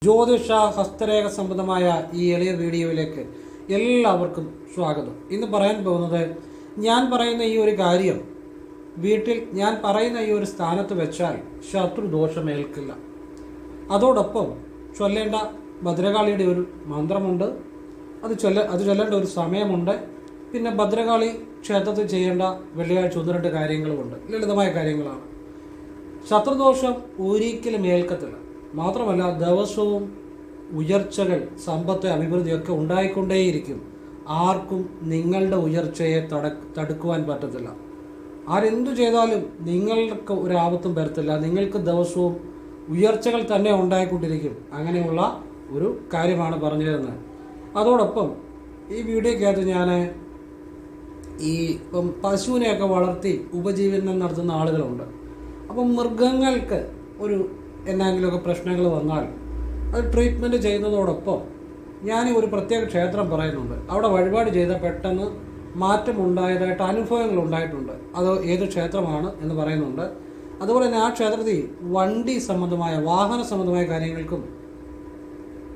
ജ്യോതിഷ ഹസ്തരേഖ സംബന്ധമായ ഈ എളിയ വീഡിയോയിലേക്ക് എല്ലാവർക്കും സ്വാഗതം. ഇന്ന് പറയാൻ പോകുന്നത്, ഞാൻ പറയുന്ന ഈ ഒരു കാര്യം വീട്ടിൽ ഞാൻ പറയുന്ന ഈ ഒരു സ്ഥാനത്ത് വെച്ചാൽ ശത്രുദോഷമേൽക്കില്ല. അതോടൊപ്പം ചൊല്ലേണ്ട ഭദ്രകാളിയുടെ ഒരു മന്ത്രമുണ്ട്, അത് ചൊല്ലേണ്ട ഒരു സമയമുണ്ട്. പിന്നെ ഭദ്രകാളി ക്ഷേത്രത്തിൽ ചെയ്യേണ്ട വെള്ളിയാഴ്ച 1-2 കാര്യങ്ങളുമുണ്ട്. ലളിതമായ കാര്യങ്ങളാണ്. ശത്രുദോഷം ഒരിക്കലും ഏൽക്കത്തില്ല. മാത്രമല്ല, ദിവസവും ഉയർച്ചകൾ, സമ്പത്ത്, അഭിവൃദ്ധിയൊക്കെ ഉണ്ടായിക്കൊണ്ടേയിരിക്കും. ആർക്കും നിങ്ങളുടെ ഉയർച്ചയെ തടുക്കുവാൻ പറ്റത്തില്ല. ആരെന്തു ചെയ്താലും നിങ്ങൾക്ക് ഒരാപത്തും വരത്തില്ല. നിങ്ങൾക്ക് ദിവസവും ഉയർച്ചകൾ തന്നെ ഉണ്ടായിക്കൊണ്ടിരിക്കും. അങ്ങനെയുള്ള ഒരു കാര്യമാണ് പറഞ്ഞു തരുന്നത്. അതോടൊപ്പം ഈ വീഡിയോക്കകത്ത് ഞാൻ ഇപ്പം പശുവിനെയൊക്കെ വളർത്തി ഉപജീവനം നടത്തുന്ന ആളുകളുണ്ട്. അപ്പം മൃഗങ്ങൾക്ക് എന്തെങ്കിലുമൊക്കെ പ്രശ്നങ്ങൾ വന്നാൽ അത് ട്രീറ്റ്മെൻറ്റ് ചെയ്യുന്നതോടൊപ്പം ഞാൻ ഒരു പ്രത്യേക ക്ഷേത്രം പറയുന്നുണ്ട്. അവിടെ വഴിപാട് ചെയ്ത പെട്ടെന്ന് മാറ്റമുണ്ടായതായിട്ട് അനുഭവങ്ങൾ ഉണ്ടായിട്ടുണ്ട്. അത് ഏത് ക്ഷേത്രമാണ് എന്ന് പറയുന്നുണ്ട്. അതുപോലെ തന്നെ ആ ക്ഷേത്രത്തിൽ വണ്ടി സംബന്ധമായ, വാഹന സംബന്ധമായ കാര്യങ്ങൾക്കും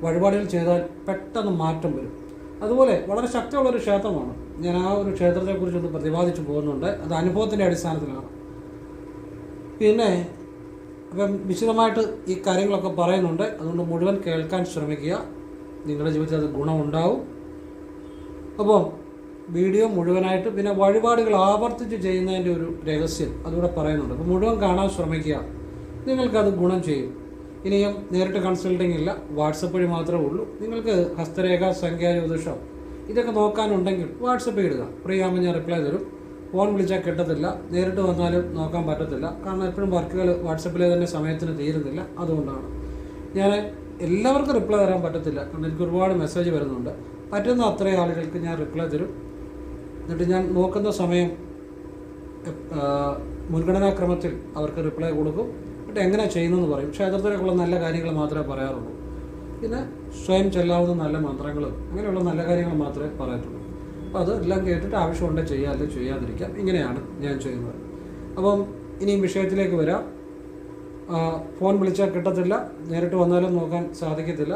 വഴിപാടുകൾ ചെയ്താൽ പെട്ടെന്ന് മാറ്റം വരും. അതുപോലെ വളരെ ശക്തിയുള്ളൊരു ക്ഷേത്രമാണ്. ഞാൻ ആ ഒരു ക്ഷേത്രത്തെക്കുറിച്ചൊന്ന് പ്രതിപാദിച്ചു പോകുന്നുണ്ട്. അത് അനുഭവത്തിൻ്റെ അടിസ്ഥാനത്തിലാണ്. പിന്നെ അപ്പം വിശദമായിട്ട് ഈ കാര്യങ്ങളൊക്കെ പറയുന്നുണ്ട്. അതുകൊണ്ട് മുഴുവൻ കേൾക്കാൻ ശ്രമിക്കുക. നിങ്ങളുടെ ജീവിതത്തിൽ അത് ഗുണമുണ്ടാവും. അപ്പോൾ വീഡിയോ മുഴുവനായിട്ട്, പിന്നെ വഴിപാടുകൾ ആവർത്തിച്ച് ചെയ്യുന്നതിൻ്റെ ഒരു രഹസ്യം അതുകൂടെ പറയുന്നുണ്ട്. അപ്പോൾ മുഴുവൻ കാണാൻ ശ്രമിക്കുക. നിങ്ങൾക്കത് ഗുണം ചെയ്യും. ഇനിയും നേരിട്ട് കൺസൾട്ടിങ് ഇല്ല, വാട്സപ്പ് വഴി മാത്രമേ ഉള്ളൂ. നിങ്ങൾക്ക് ഹസ്തരേഖ, സംഖ്യാജ്യോതിഷം ഇതൊക്കെ നോക്കാനുണ്ടെങ്കിൽ വാട്സപ്പ് ഇടുക. ഫ്രീ ആകുമ്പോൾ ഞാൻ റിപ്ലൈ തരും. ഫോൺ വിളിച്ചാൽ കിട്ടത്തില്ല, നേരിട്ട് വന്നാലും നോക്കാൻ പറ്റത്തില്ല. കാരണം എപ്പോഴും വർക്കുകൾ വാട്സപ്പിലെ തന്നെ സമയത്തിന് തീരുന്നില്ല. അതുകൊണ്ടാണ് ഞാൻ എല്ലാവർക്കും റിപ്ലൈ തരാൻ പറ്റത്തില്ല. കാരണം എനിക്ക് ഒരുപാട് മെസ്സേജ് വരുന്നുണ്ട്. പറ്റുന്ന അത്രയും ആളുകൾക്ക് ഞാൻ റിപ്ലൈ തരും. എന്നിട്ട് ഞാൻ നോക്കുന്ന സമയം മുൻഗണനാക്രമത്തിൽ അവർക്ക് റിപ്ലൈ കൊടുക്കും. എന്നിട്ട് എങ്ങനെ ചെയ്യുന്നതെന്ന് പറയും. ക്ഷേത്രത്തിലേക്കുള്ള നല്ല കാര്യങ്ങൾ മാത്രമേ പറയാറുള്ളൂ. പിന്നെ സ്വയം ചെല്ലാവുന്ന നല്ല മന്ത്രങ്ങളും അങ്ങനെയുള്ള നല്ല കാര്യങ്ങൾ മാത്രമേ പറയത്തുള്ളൂ. അപ്പോൾ അതെല്ലാം കേട്ടിട്ട് ആവശ്യമുണ്ടെങ്കിൽ ചെയ്യാം, അല്ലെങ്കിൽ ചെയ്യാതിരിക്കാം. ഇങ്ങനെയാണ് ഞാൻ ചെയ്യുന്നത്. അപ്പം ഇനിയും വിഷയത്തിലേക്ക് വരാം. ഫോൺ വിളിച്ചാൽ കിട്ടത്തില്ല, നേരിട്ട് വന്നാലും നോക്കാൻ സാധിക്കത്തില്ല.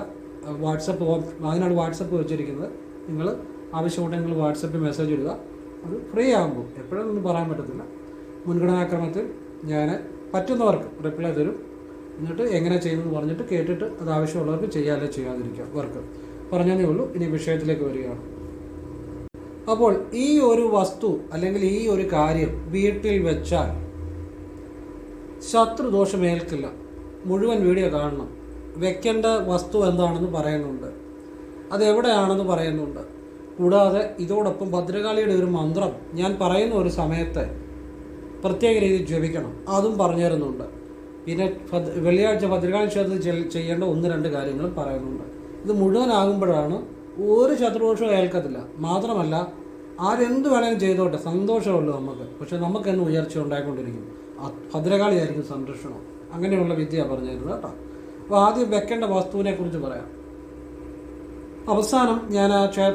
വാട്സപ്പ്, അതിനാണ് വാട്സപ്പ് വെച്ചിരിക്കുന്നത്. നിങ്ങൾ ആവശ്യമുണ്ടെങ്കിൽ നിങ്ങൾ വാട്സപ്പിൽ മെസ്സേജ് ഇടുക. അത് ഫ്രീ ആകുമ്പോൾ എപ്പോഴൊന്നും പറയാൻ പറ്റത്തില്ല. മുൻഗണനാക്രമത്തിൽ ഞാൻ പറ്റുന്നവർക്ക് റിപ്ലൈ തരും. എന്നിട്ട് എങ്ങനെ ചെയ്യുമെന്ന് പറഞ്ഞിട്ട് കേട്ടിട്ട് അത് ആവശ്യമുള്ളവർക്ക് ചെയ്യാം, അല്ലെങ്കിൽ ചെയ്യാതിരിക്കാം. വർക്ക് പറഞ്ഞതേ ഉള്ളൂ. ഇനി വിഷയത്തിലേക്ക് വരികയാണ്. അപ്പോൾ ഈ ഒരു വസ്തു അല്ലെങ്കിൽ ഈ ഒരു കാര്യം വീട്ടിൽ വെച്ചാൽ ശത്രുദോഷമേൽക്കില്ല. മുഴുവൻ വീഡിയോ കാണണം. വെക്കേണ്ട വസ്തു എന്താണെന്ന് പറയുന്നുണ്ട്, അതെവിടെയാണെന്ന് പറയുന്നുണ്ട്. കൂടാതെ ഇതോടൊപ്പം ഭദ്രകാളിയുടെ ഒരു മന്ത്രം ഞാൻ പറയുന്ന ഒരു സമയത്ത് പ്രത്യേക രീതിയിൽ ജപിക്കണം, അതും പറഞ്ഞു തരുന്നുണ്ട്. പിന്നെ വെള്ളിയാഴ്ച ഭദ്രകാളി ക്ഷേത്രത്തിൽ ചെയ്യേണ്ട 1-2 കാര്യങ്ങളും പറയുന്നുണ്ട്. ഇത് മുഴുവനാകുമ്പോഴാണ് ഒരു ശത്രുദോഷവും ഏൽക്കത്തില്ല. മാത്രമല്ല, ആരെന്ത് വേണമെങ്കിലും ചെയ്തോട്ടെ, സന്തോഷമുള്ളൂ നമുക്ക്. പക്ഷെ നമുക്കെന്ന് ഉയർച്ച ഉണ്ടായിക്കൊണ്ടിരിക്കും. ഭദ്രകാളിയായിരിക്കും സംരക്ഷണം. അങ്ങനെയുള്ള വിദ്യ പറഞ്ഞു തരുന്നത് കേട്ടോ. അപ്പോൾ ആദ്യം വെക്കേണ്ട വസ്തുവിനെ കുറിച്ച് പറയാം. അവസാനം ഞാൻ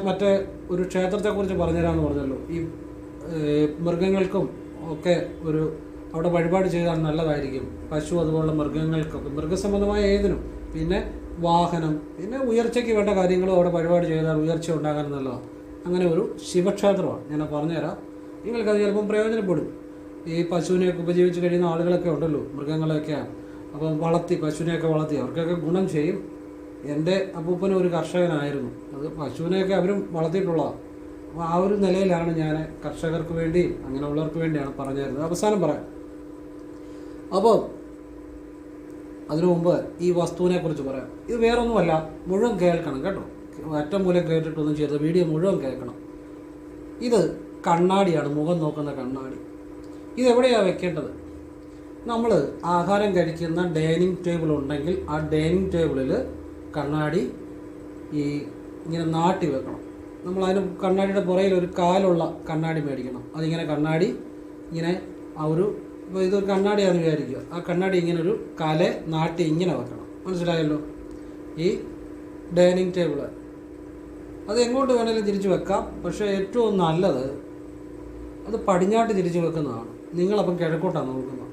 മറ്റേ ഒരു ക്ഷേത്രത്തെക്കുറിച്ച് പറഞ്ഞുതരാമെന്ന് പറഞ്ഞല്ലോ. ഈ മൃഗങ്ങൾക്കും ഒക്കെ അവിടെ വഴിപാട് ചെയ്താൽ നല്ലതായിരിക്കും. പശു അതുപോലുള്ള മൃഗങ്ങൾക്കൊക്കെ, മൃഗസംബന്ധമായ ഏതിനും. പിന്നെ വാഹനം, പിന്നെ ഉയർച്ചയ്ക്ക് വേണ്ട കാര്യങ്ങളും അവിടെ വഴിപാട് ചെയ്താൽ ഉയർച്ച ഉണ്ടാകാൻ നല്ലതാണ്. അങ്ങനെ ഒരു ശിവക്ഷേത്രമാണ്. ഞാൻ പറഞ്ഞുതരാം. നിങ്ങൾക്കത് ചിലപ്പം പ്രയോജനപ്പെടും. ഈ പശുവിനെയൊക്കെ ഉപജീവിച്ച് കഴിയുന്ന ആളുകളൊക്കെ ഉണ്ടല്ലോ, മൃഗങ്ങളെയൊക്കെ. അപ്പം പശുവിനെയൊക്കെ വളർത്തി അവർക്കൊക്കെ ഗുണം ചെയ്യും. എൻ്റെ അപ്പൂപ്പനും ഒരു കർഷകനായിരുന്നു. അത് പശുവിനെയൊക്കെ അവരും വളർത്തിയിട്ടുള്ളതാണ്. അപ്പോൾ ആ ഒരു നിലയിലാണ് ഞാൻ കർഷകർക്ക് വേണ്ടിയും അങ്ങനെയുള്ളവർക്ക് വേണ്ടിയാണ് പറഞ്ഞു തരുന്നത്. അവസാനം പറയാം. അപ്പോൾ അതിനു മുമ്പ് ഈ വസ്തുവിനെ കുറിച്ച് പറയാം. ഇത് വേറൊന്നുമല്ല, മുഴുവൻ കേൾക്കണം കേട്ടോ. അറ്റം മൂലം കേട്ടിട്ടൊന്നും ചെയ്തത്, വീഡിയോ മുഴുവൻ കേൾക്കണം. ഇത് കണ്ണാടിയാണ്, മുഖം നോക്കുന്ന കണ്ണാടി. ഇതെവിടെയാണ് വെക്കേണ്ടത്? നമ്മൾ ആഹാരം കഴിക്കുന്ന ഡൈനിങ് ടേബിൾ ഉണ്ടെങ്കിൽ ആ ഡൈനിങ് ടേബിളിൽ കണ്ണാടി ഇങ്ങനെ നാട്ടി വെക്കണം. നമ്മളതിന് കണ്ണാടിയുടെ പുറയിൽ ഒരു കാലുള്ള കണ്ണാടി മേടിക്കണം. അതിങ്ങനെ കണ്ണാടി ഇങ്ങനെ ഇപ്പോൾ ഇതൊരു കണ്ണാടിയാണെന്ന് വിചാരിക്കുക. ആ കണ്ണാടി ഇങ്ങനെ ഒരു കാലെ നാട്ടി ഇങ്ങനെ വെക്കണം. മനസ്സിലായല്ലോ? ഈ ഡൈനിങ് ടേബിള് അത് എങ്ങോട്ട് വേണമെങ്കിലും തിരിച്ചു വെക്കാം. പക്ഷേ ഏറ്റവും നല്ലത് അത് പടിഞ്ഞാട്ട് തിരിച്ചു വെക്കുന്നതാണ്. നിങ്ങളപ്പം കിഴക്കോട്ടാണ് നോക്കുന്നത്.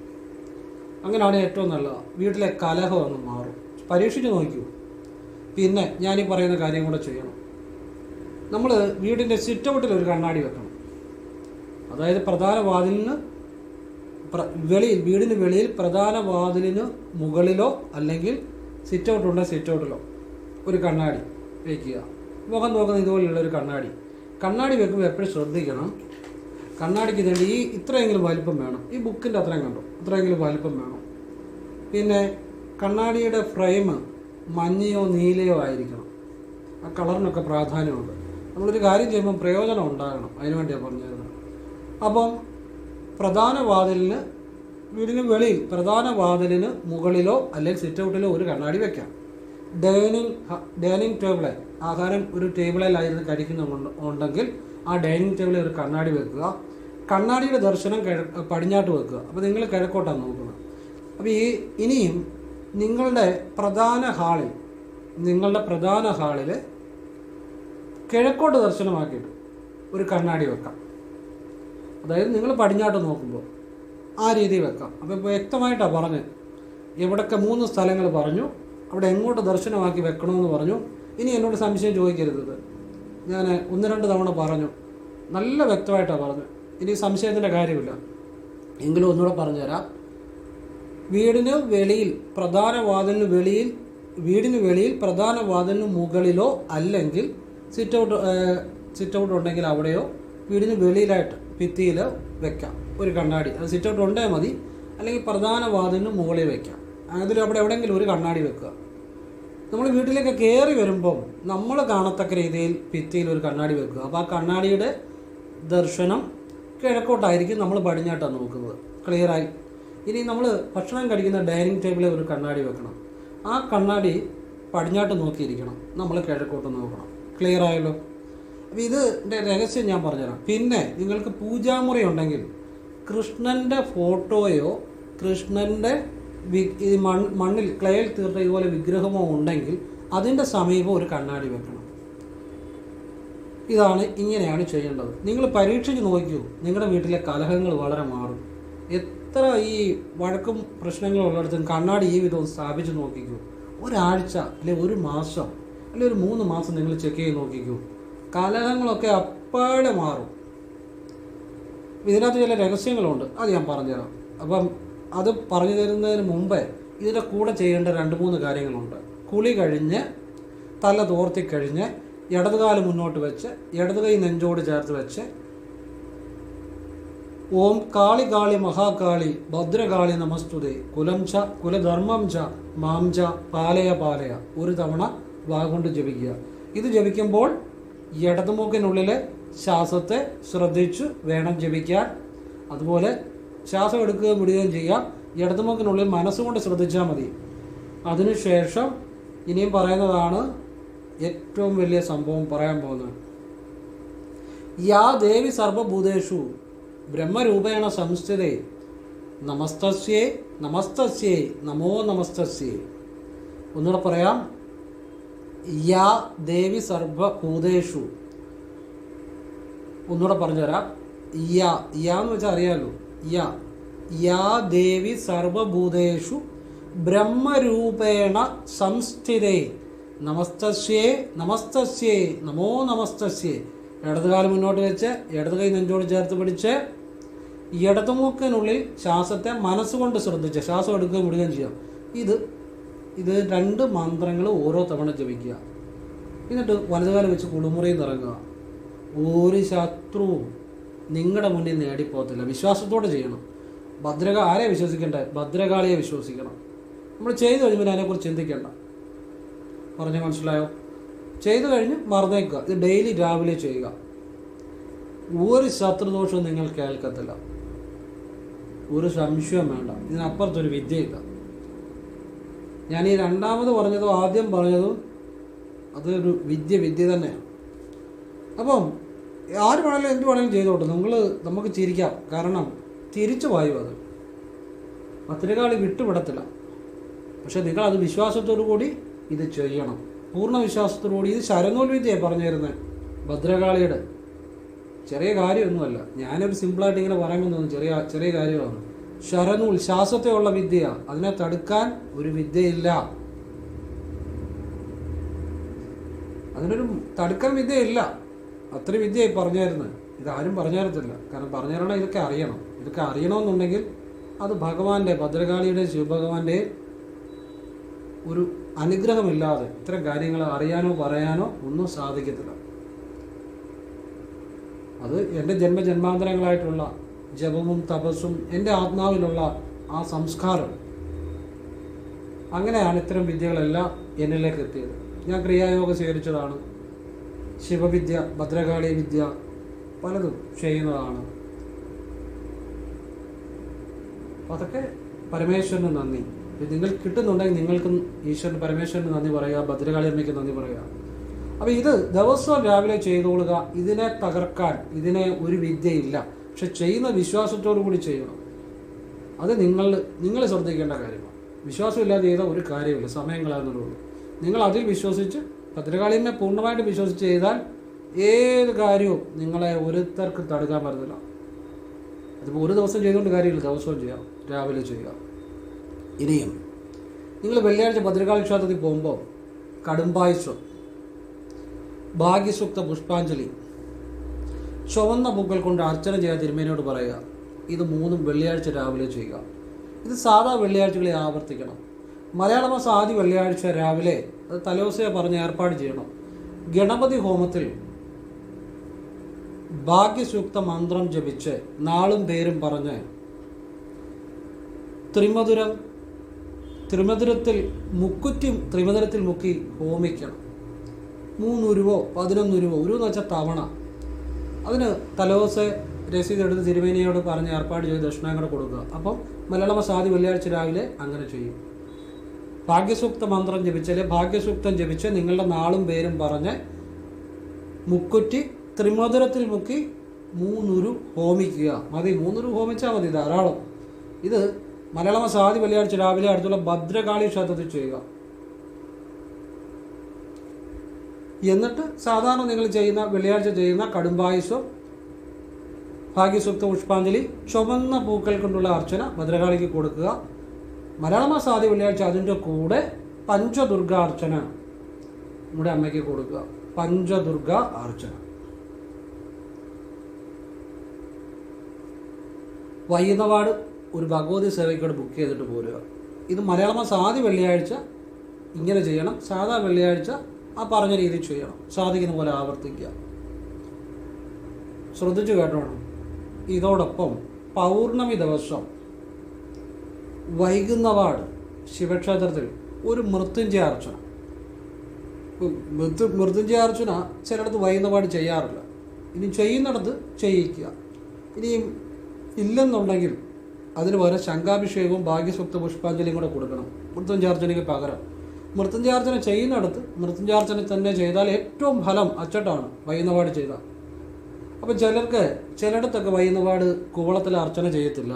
അങ്ങനെയാണ് ഏറ്റവും നല്ലത്. വീട്ടിലെ കലഹം അങ്ങ് മാറും. പരീക്ഷിച്ച് നോക്കൂ. പിന്നെ ഞാനീ പറയുന്ന കാര്യം കൂടെ ചെയ്യണം. നമ്മൾ വീടിൻ്റെ സിറ്റൗട്ടിൽ ഒരു കണ്ണാടി വെക്കണം. അതായത് പ്രധാന വാതിലിന് വെളിയിൽ, വീടിന് വെളിയിൽ പ്രധാന വാതിലിന് മുകളിലോ അല്ലെങ്കിൽ സിറ്റൗട്ടിലോ ഒരു കണ്ണാടി വയ്ക്കുക. മുഖം നോക്കുന്ന ഇതുപോലെയുള്ള ഒരു കണ്ണാടി വെക്കുമ്പോൾ എപ്പോഴും ശ്രദ്ധിക്കണം, കണ്ണാടിക്ക് വേണ്ടി ഇത്രയെങ്കിലും വലിപ്പം വേണം. ഈ ബുക്കിൻ്റെ അത്രയും കണ്ടോ, ഇത്രയെങ്കിലും വലിപ്പം വേണം. പിന്നെ കണ്ണാടിയുടെ ഫ്രെയിം മഞ്ഞയോ നീലയോ ആയിരിക്കണം. ആ കളറിനൊക്കെ പ്രാധാന്യമുണ്ട്. നമ്മളൊരു കാര്യം ചെയ്യുമ്പോൾ പ്രയോജനം ഉണ്ടാകണം, അതിനു വേണ്ടിയാണ് പറഞ്ഞിരുന്നത്. അപ്പം പ്രധാന വാതിലിന്, വീടിന് വെളിയിൽ പ്രധാന വാതിലിന് മുകളിലോ അല്ലെങ്കിൽ സിറ്റൗട്ടിലോ ഒരു കണ്ണാടി വെക്കാം. ഡൈനിങ് ടേബിളിൽ, ആഹാരം ഒരു ടേബിളിലായിരുന്നു കഴിക്കുന്നുണ്ടെങ്കിൽ ആ ഡൈനിങ് ടേബിളിൽ ഒരു കണ്ണാടി വെക്കുക. കണ്ണാടിയുടെ ദർശനം പടിഞ്ഞാട്ട് വെക്കുക. അപ്പോൾ നിങ്ങൾ കിഴക്കോട്ടാണ് നോക്കുന്നത്. അപ്പോൾ ഇനിയും നിങ്ങളുടെ പ്രധാന ഹാളിൽ കിഴക്കോട്ട് ദർശനമാക്കിയിട്ട് ഒരു കണ്ണാടി വെക്കാം. അതായത് നിങ്ങൾ പടിഞ്ഞാട്ട് നോക്കുമ്പോൾ ആ രീതിയിൽ വെക്കാം. അപ്പോൾ വ്യക്തമായിട്ടാണ് പറഞ്ഞ്, എവിടൊക്കെ 3 സ്ഥലങ്ങൾ പറഞ്ഞു, അവിടെ എങ്ങോട്ട് ദർശനമാക്കി വെക്കണമെന്ന് പറഞ്ഞു. ഇനി എന്നോട് സംശയം ചോദിക്കരുത്, ഞാൻ 1-2 തവണ പറഞ്ഞു, നല്ല വ്യക്തമായിട്ടാണ് പറഞ്ഞു. ഇനി സംശയത്തിൻ്റെ കാര്യമില്ല. എങ്കിലും ഒന്നുകൂടെ പറഞ്ഞുതരാം. വീടിന് വെളിയിൽ പ്രധാന വാതിലിന് മുകളിലോ അല്ലെങ്കിൽ സിറ്റൗട്ട് ഉണ്ടെങ്കിൽ അവിടെയോ വീടിന് വെളിയിലായിട്ട് ഭിത്തിയിൽ വെക്കാം ഒരു കണ്ണാടി. അത് സിറ്റൗട്ട് ഉണ്ടെങ്കിൽ മതി, അല്ലെങ്കിൽ പ്രധാന വാതിലിന് മുകളിൽ വെക്കാം. അവിടെ എവിടെയെങ്കിലും ഒരു കണ്ണാടി വെക്കുക. നമ്മൾ വീട്ടിലേക്ക് കയറി വരുമ്പം നമ്മൾ കാണത്തക്ക രീതിയിൽ ഭിത്തിയിൽ ഒരു കണ്ണാടി വെക്കുക. അപ്പോൾ ആ കണ്ണാടിയുടെ ദർശനം കിഴക്കോട്ടായിരിക്കും, നമ്മൾ പടിഞ്ഞാട്ടാണ് നോക്കുന്നത്. ക്ലിയറായി. ഇനി നമ്മൾ ഭക്ഷണം കഴിക്കുന്ന ഡൈനിങ് ടേബിളിൽ ഒരു കണ്ണാടി വെക്കണം. ആ കണ്ണാടി പടിഞ്ഞാട്ട് നോക്കിയിരിക്കണം, നമ്മൾ കിഴക്കോട്ട് നോക്കണം. ക്ലിയർ ആയല്ലോ? അപ്പോൾ ഇതിൻ്റെ രഹസ്യം ഞാൻ പറഞ്ഞുതരാം. പിന്നെ നിങ്ങൾക്ക് പൂജാമുറി ഉണ്ടെങ്കിൽ കൃഷ്ണൻ്റെ ഫോട്ടോയോ കൃഷ്ണൻ്റെ ഈ മണ്ണിൽ ക്ലേയിൽ തീർത്ത ഇതുപോലെ വിഗ്രഹമോ ഉണ്ടെങ്കിൽ അതിൻ്റെ സമീപം ഒരു കണ്ണാടി വെക്കണം. ഇങ്ങനെയാണ് ചെയ്യേണ്ടത്. നിങ്ങൾ പരീക്ഷിച്ച് നോക്കൂ, നിങ്ങളുടെ വീട്ടിലെ കലഹങ്ങൾ വളരെ മാറും. എത്ര ഈ വഴക്കും പ്രശ്നങ്ങളും ഉള്ളിടത്തും കണ്ണാടി ഈ വിധവും സ്ഥാപിച്ച് നോക്കിക്കൂ. ഒരാഴ്ച അല്ലെങ്കിൽ 1 മാസം അല്ലെങ്കിൽ ഒരു 3 മാസം നിങ്ങൾ ചെക്ക് ചെയ്ത് നോക്കിക്കൂ, കലഹങ്ങളൊക്കെ അപ്പാടെ മാറും. ഇതിനകത്ത് ചില രഹസ്യങ്ങളുണ്ട്, അത് ഞാൻ പറഞ്ഞുതരാം. അപ്പം അത് പറഞ്ഞു തരുന്നതിന് മുമ്പേ ഇതിൻ്റെ കൂടെ ചെയ്യേണ്ട 2-3 കാര്യങ്ങളുണ്ട്. കുളി കഴിഞ്ഞ് തല തോർത്തിക്കഴിഞ്ഞ് ഇടതുകാല് മുന്നോട്ട് വെച്ച് ഇടതു കൈ നെഞ്ചോട് ചേർത്ത് വെച്ച് ഓം കാളി കാളി മഹാകാളി ഭദ്രകാളി നമസ്തുതേ കുലം ച കുലധർമ്മം ച മാം ച പാലയ പാലയ ഒരു തവണ വാഗൊണ്ട് ജപിക്കുക. ഇത് ജപിക്കുമ്പോൾ ഇടതുമൂക്കിനുള്ളിലെ ശ്വാസത്തെ ശ്രദ്ധിച്ചു വേണം ജപിക്കാൻ. അതുപോലെ ശ്വാസം എടുക്കുകയും വിടുകയും ചെയ്യാം. ഇടതുമൂക്കിനുള്ളിൽ മനസ്സുകൊണ്ട് ശ്രദ്ധിച്ചാൽ മതി. അതിനുശേഷം ഇനിയും പറയുന്നതാണ് ഏറ്റവും വലിയ സംഭവം പറയാൻ പോകുന്നത്. യാ ദേവി സർവഭൂതേഷു ബ്രഹ്മരൂപേണ സംസ്ഥിതേ നമസ്തസ്യേ നമസ്തസ്യേ നമോ നമസ്തസ്യേ. ഒന്നുകൂടെ പറയാം. യാ ദേവി സർവഭൂതേഷു. ഒന്നുകൂടെ പറഞ്ഞുതരാം. യാ എന്ന് വെച്ചാൽ അറിയാമല്ലോ. യാ ദേവി സർവഭൂതേഷു ബ്രഹ്മരൂപേണ സംസ്ഥിതേ നമസ്തസ്യേ നമസ്തസ്യേ നമോ നമസ്തസ്യേ. ഇടതുകാലം മുന്നോട്ട് വെച്ച് ഇടതു കൈ നെഞ്ചോട് ചേർത്ത് പിടിച്ച് ഇടതുമൂക്കിനുള്ളിൽ ശ്വാസത്തെ മനസ്സുകൊണ്ട് ശ്രദ്ധിച്ച് ശ്വാസം എടുക്കുകയും വിടുകയും ചെയ്യാം. ഇത് 2 മന്ത്രങ്ങൾ ഓരോ തവണ ജപിക്കുക. എന്നിട്ട് വലതുകാലം വെച്ച് കുളിമുറിയിൽ നിന്ന് ഇറങ്ങുക. ഒരു ശത്രുവും നിങ്ങളുടെ മുന്നിൽ നേടിപ്പോകത്തില്ല. വിശ്വാസത്തോടെ ചെയ്യണം. ആരെ വിശ്വസിക്കണ്ടേ? ഭദ്രകാളിയെ വിശ്വസിക്കണം. നമ്മൾ ചെയ്തു കഴിയുമ്പോൾ അതിനെക്കുറിച്ച് ചിന്തിക്കേണ്ട. പറഞ്ഞ് മനസ്സിലായോ? ചെയ്തു കഴിഞ്ഞ് മറന്നേക്കുക. ഇത് ഡെയിലി രാവിലെ ചെയ്യുക. ഒരു ശത്രുദോഷവും നിങ്ങൾ കേൾക്കത്തില്ല. ഒരു സംശയം വേണ്ട. ഇതിനപ്പുറത്തൊരു വിദ്യയില്ല. ഞാൻ ഈ 2ാമത് പറഞ്ഞതും ആദ്യം പറഞ്ഞതും അതൊരു വിദ്യ തന്നെയാണ്. അപ്പം ആര് വേണമെങ്കിലും എന്ത് വേണമെങ്കിലും ചെയ്തോട്ടെ. നമുക്ക് ചിരിക്കാം. കാരണം തിരിച്ചു വായു അത് ഭദ്രകാളി വിട്ടുവിടത്തില്ല. പക്ഷെ നിങ്ങളത് വിശ്വാസത്തോടു കൂടി ഇത് ചെയ്യണം. പൂർണ്ണ വിശ്വാസത്തോടുകൂടി. ഇത് ശരനൂൽ വിദ്യയാണ് പറഞ്ഞു തരുന്നത്. ഭദ്രകാളിയുടെ ചെറിയ കാര്യമൊന്നുമല്ല. ഞാനൊരു സിമ്പിളായിട്ട് ഇങ്ങനെ പറയുമ്പോൾ തോന്നുന്നു ചെറിയ കാര്യമാണ്. ശരനൂൽ ശ്വാസത്തെയുള്ള വിദ്യ. അതിനെ തടുക്കാൻ ഒരു വിദ്യയില്ല. അതിനൊരു തടുക്കാൻ വിദ്യയില്ല. അത്രയും വിദ്യയായി പറഞ്ഞു തരുന്നത്. ഇതാരും പറഞ്ഞു തരത്തില്ല. കാരണം പറഞ്ഞു തരണം ഇതൊക്കെ അറിയണം. ഇതൊക്കെ അറിയണമെന്നുണ്ടെങ്കിൽ അത് ഭഗവാന്റെ, ഭദ്രകാളിയുടെ, ശിവഭഗവാന്റെ ഒരു അനുഗ്രഹമില്ലാതെ ഇത്തരം കാര്യങ്ങൾ അറിയാനോ പറയാനോ ഒന്നും സാധിക്കത്തില്ല. അത് എൻ്റെ ജന്മജന്മാന്തരങ്ങളായിട്ടുള്ള ജപവും തപസ്സും എൻ്റെ ആത്മാവിലുള്ള ആ സംസ്കാരം, അങ്ങനെയാണ് ഇത്തരം വിദ്യകളെല്ലാം എന്നിലേക്ക് എത്തിയത്. ഞാൻ ക്രിയായോഗ സ്വീകരിച്ചതാണ്. ശിവവിദ്യ, ഭദ്രകാളി വിദ്യ പലതും ചെയ്യുന്നതാണ്. അതൊക്കെ പരമേശ്വരന് നന്ദി. നിങ്ങൾ കിട്ടുന്നുണ്ടെങ്കിൽ നിങ്ങൾക്കും ഈശ്വരന്, പരമേശ്വരന് നന്ദി പറയുക, ഭദ്രകാളി അമ്മയ്ക്ക് നന്ദി പറയുക. അപ്പോൾ ഇത് ദിവസവും രാവിലെ ചെയ്തുകൊള്ളുക. ഇതിനെ തകർക്കാൻ ഇതിനെ ഒരു വിദ്യയില്ല. പക്ഷെ ചെയ്യുന്ന വിശ്വാസത്തോടു കൂടി ചെയ്യണം. അത് നിങ്ങൾ ശ്രദ്ധിക്കേണ്ട കാര്യമാണ്. വിശ്വാസമില്ലാതെ ചെയ്താൽ ഒരു കാര്യമില്ല, സമയം കളയാന്നുള്ളൂ. നിങ്ങൾ അതിൽ വിശ്വസിച്ച്, ഭദ്രകാളിയമ്മയെ പൂർണ്ണമായിട്ട് വിശ്വസിച്ച് ചെയ്താൽ ഏത് കാര്യവും നിങ്ങളെ ഒരുത്തർക്ക് തടുക്കാൻ പറ്റത്തില്ല. അതിപ്പോൾ ഒരു ദിവസം ചെയ്തുകൊണ്ട് കാര്യമില്ല, ദിവസവും ചെയ്യാം, രാവിലെ ചെയ്യുക. ഇനിയും നിങ്ങൾ വെള്ളിയാഴ്ച ഭദ്രകാളി ക്ഷേത്രത്തിൽ പോകുമ്പോൾ കടുംപായസം, ഭാഗ്യസൂക്ത പുഷ്പാഞ്ജലി, ചുവന്ന പൂക്കൾ കൊണ്ട് അർച്ചന ചെയ്യാൻ തിരുമേനിയോട് പറയുക. ഇത് മൂന്നും വെള്ളിയാഴ്ച രാവിലെ ചെയ്യുക. ഇത് സാധാ വെള്ളിയാഴ്ചകളെ ആവർത്തിക്കണം. മലയാള മാസം ആദ്യ വെള്ളിയാഴ്ച രാവിലെ അത് തലേദിവസമേ പറഞ്ഞ് ഏർപ്പാട് ചെയ്യണം. ഗണപതി ഹോമത്തിൽ ഭാഗ്യസൂക്ത മന്ത്രം ജപിച്ച് നാളും പേരും പറഞ്ഞ് ത്രിമധുരത്തിൽ മുക്കി ഹോമിക്കണം. 3 ഉരുവോ 11 ഉരുവോ, ഉരുവെന്ന് വെച്ചാൽ തവണ. അതിന് തലേദിവസം രസീത് എടുത്ത് തിരുമേനിയോട് പറഞ്ഞ് ഏർപ്പാട് ചെയ്ത് ദക്ഷിണയും കൂടെ കൊടുക്കുക. അപ്പം മലയാള മാസം ആദ്യ വെള്ളിയാഴ്ച രാവിലെ അങ്ങനെ ചെയ്യും. ഭാഗ്യസൂക്ത മന്ത്രം ജപിച്ചാൽ ഭാഗ്യസൂക്തം ജപിച്ച് നിങ്ങളുടെ നാളും പേരും പറഞ്ഞ് ത്രിമധുരത്തിൽ മുക്കി 3 ഉരു ഹോമിക്കുക. മതി, 3 ഉരു ഹോമിച്ചാൽ മതി, ധാരാളം. ഇത് മലയാള മാസം ആദ്യ വെള്ളിയാഴ്ച രാവിലെ അടുത്തുള്ള ഭദ്രകാളി ക്ഷേത്രത്തിൽ ചെയ്യുക. എന്നിട്ട് സാധാരണ നിങ്ങൾ ചെയ്യുന്ന വെള്ളിയാഴ്ച ചെയ്യുന്ന കടുംപായസം, ഭാഗ്യസൂക്ത പുഷ്പാഞ്ജലി, ചുവന്ന പൂക്കൾ കൊണ്ടുള്ള അർച്ചന ഭദ്രകാളിക്ക് കൊടുക്കുക. മലയാള മാസം ആദ്യ വെള്ളിയാഴ്ച അതിൻ്റെ കൂടെ പഞ്ചദുർഗ അർച്ചന നമ്മുടെ അമ്മയ്ക്ക് കൊടുക്കുക. പഞ്ചദുർഗ അർച്ചന. വൈകുന്നവാട് ഒരു ഭഗവതി സേവയ്ക്കോട് ബുക്ക് ചെയ്തിട്ട് പോരുക. ഇത് മലയാള മാസം ആദ്യ വെള്ളിയാഴ്ച ഇങ്ങനെ ചെയ്യണം. സാധാ വെള്ളിയാഴ്ച ആ പറഞ്ഞ രീതിയിൽ ചെയ്യണം. സാധിക്കുന്ന പോലെ ആവർത്തിക്കുക. ശ്രദ്ധിച്ചു കേട്ടോണം. ഇതോടൊപ്പം പൗർണമി ദിവസം വൈകുന്നവാട് ശിവക്ഷേത്രത്തിൽ ഒരു മൃത്യുഞ്ജയ അർച്ചന. മൃത്യുഞ്ജയ അർച്ചന ചിലയിടത്ത് വൈകുന്നവാട് ചെയ്യാറില്ല. ഇനി ചെയ്യുന്നിടത്ത് ചെയ്യിക്കുക. ഇനിയും ഇല്ലെന്നുണ്ടെങ്കിൽ അതിന് പകരം ശംഖാഭിഷേകവും ഭാഗ്യസൂക്ത പുഷ്പാഞ്ജലിയും കൂടെ കൊടുക്കണം മൃത്യുഞ്ജയാർച്ചനയ്ക്ക് പകരം. മൃത്യുഞ്ജയാർച്ചന ചെയ്യുന്നിടത്ത് മൃത്യുഞ്ജയാർച്ചന തന്നെ ചെയ്താൽ ഏറ്റവും ഫലം അച്ചട്ടാണ് വൈകുന്നവാട് ചെയ്താൽ. അപ്പം ചിലയിടത്തൊക്കെ വൈകുന്നവാട് കൂവളത്തിൽ അർച്ചന ചെയ്യത്തില്ല,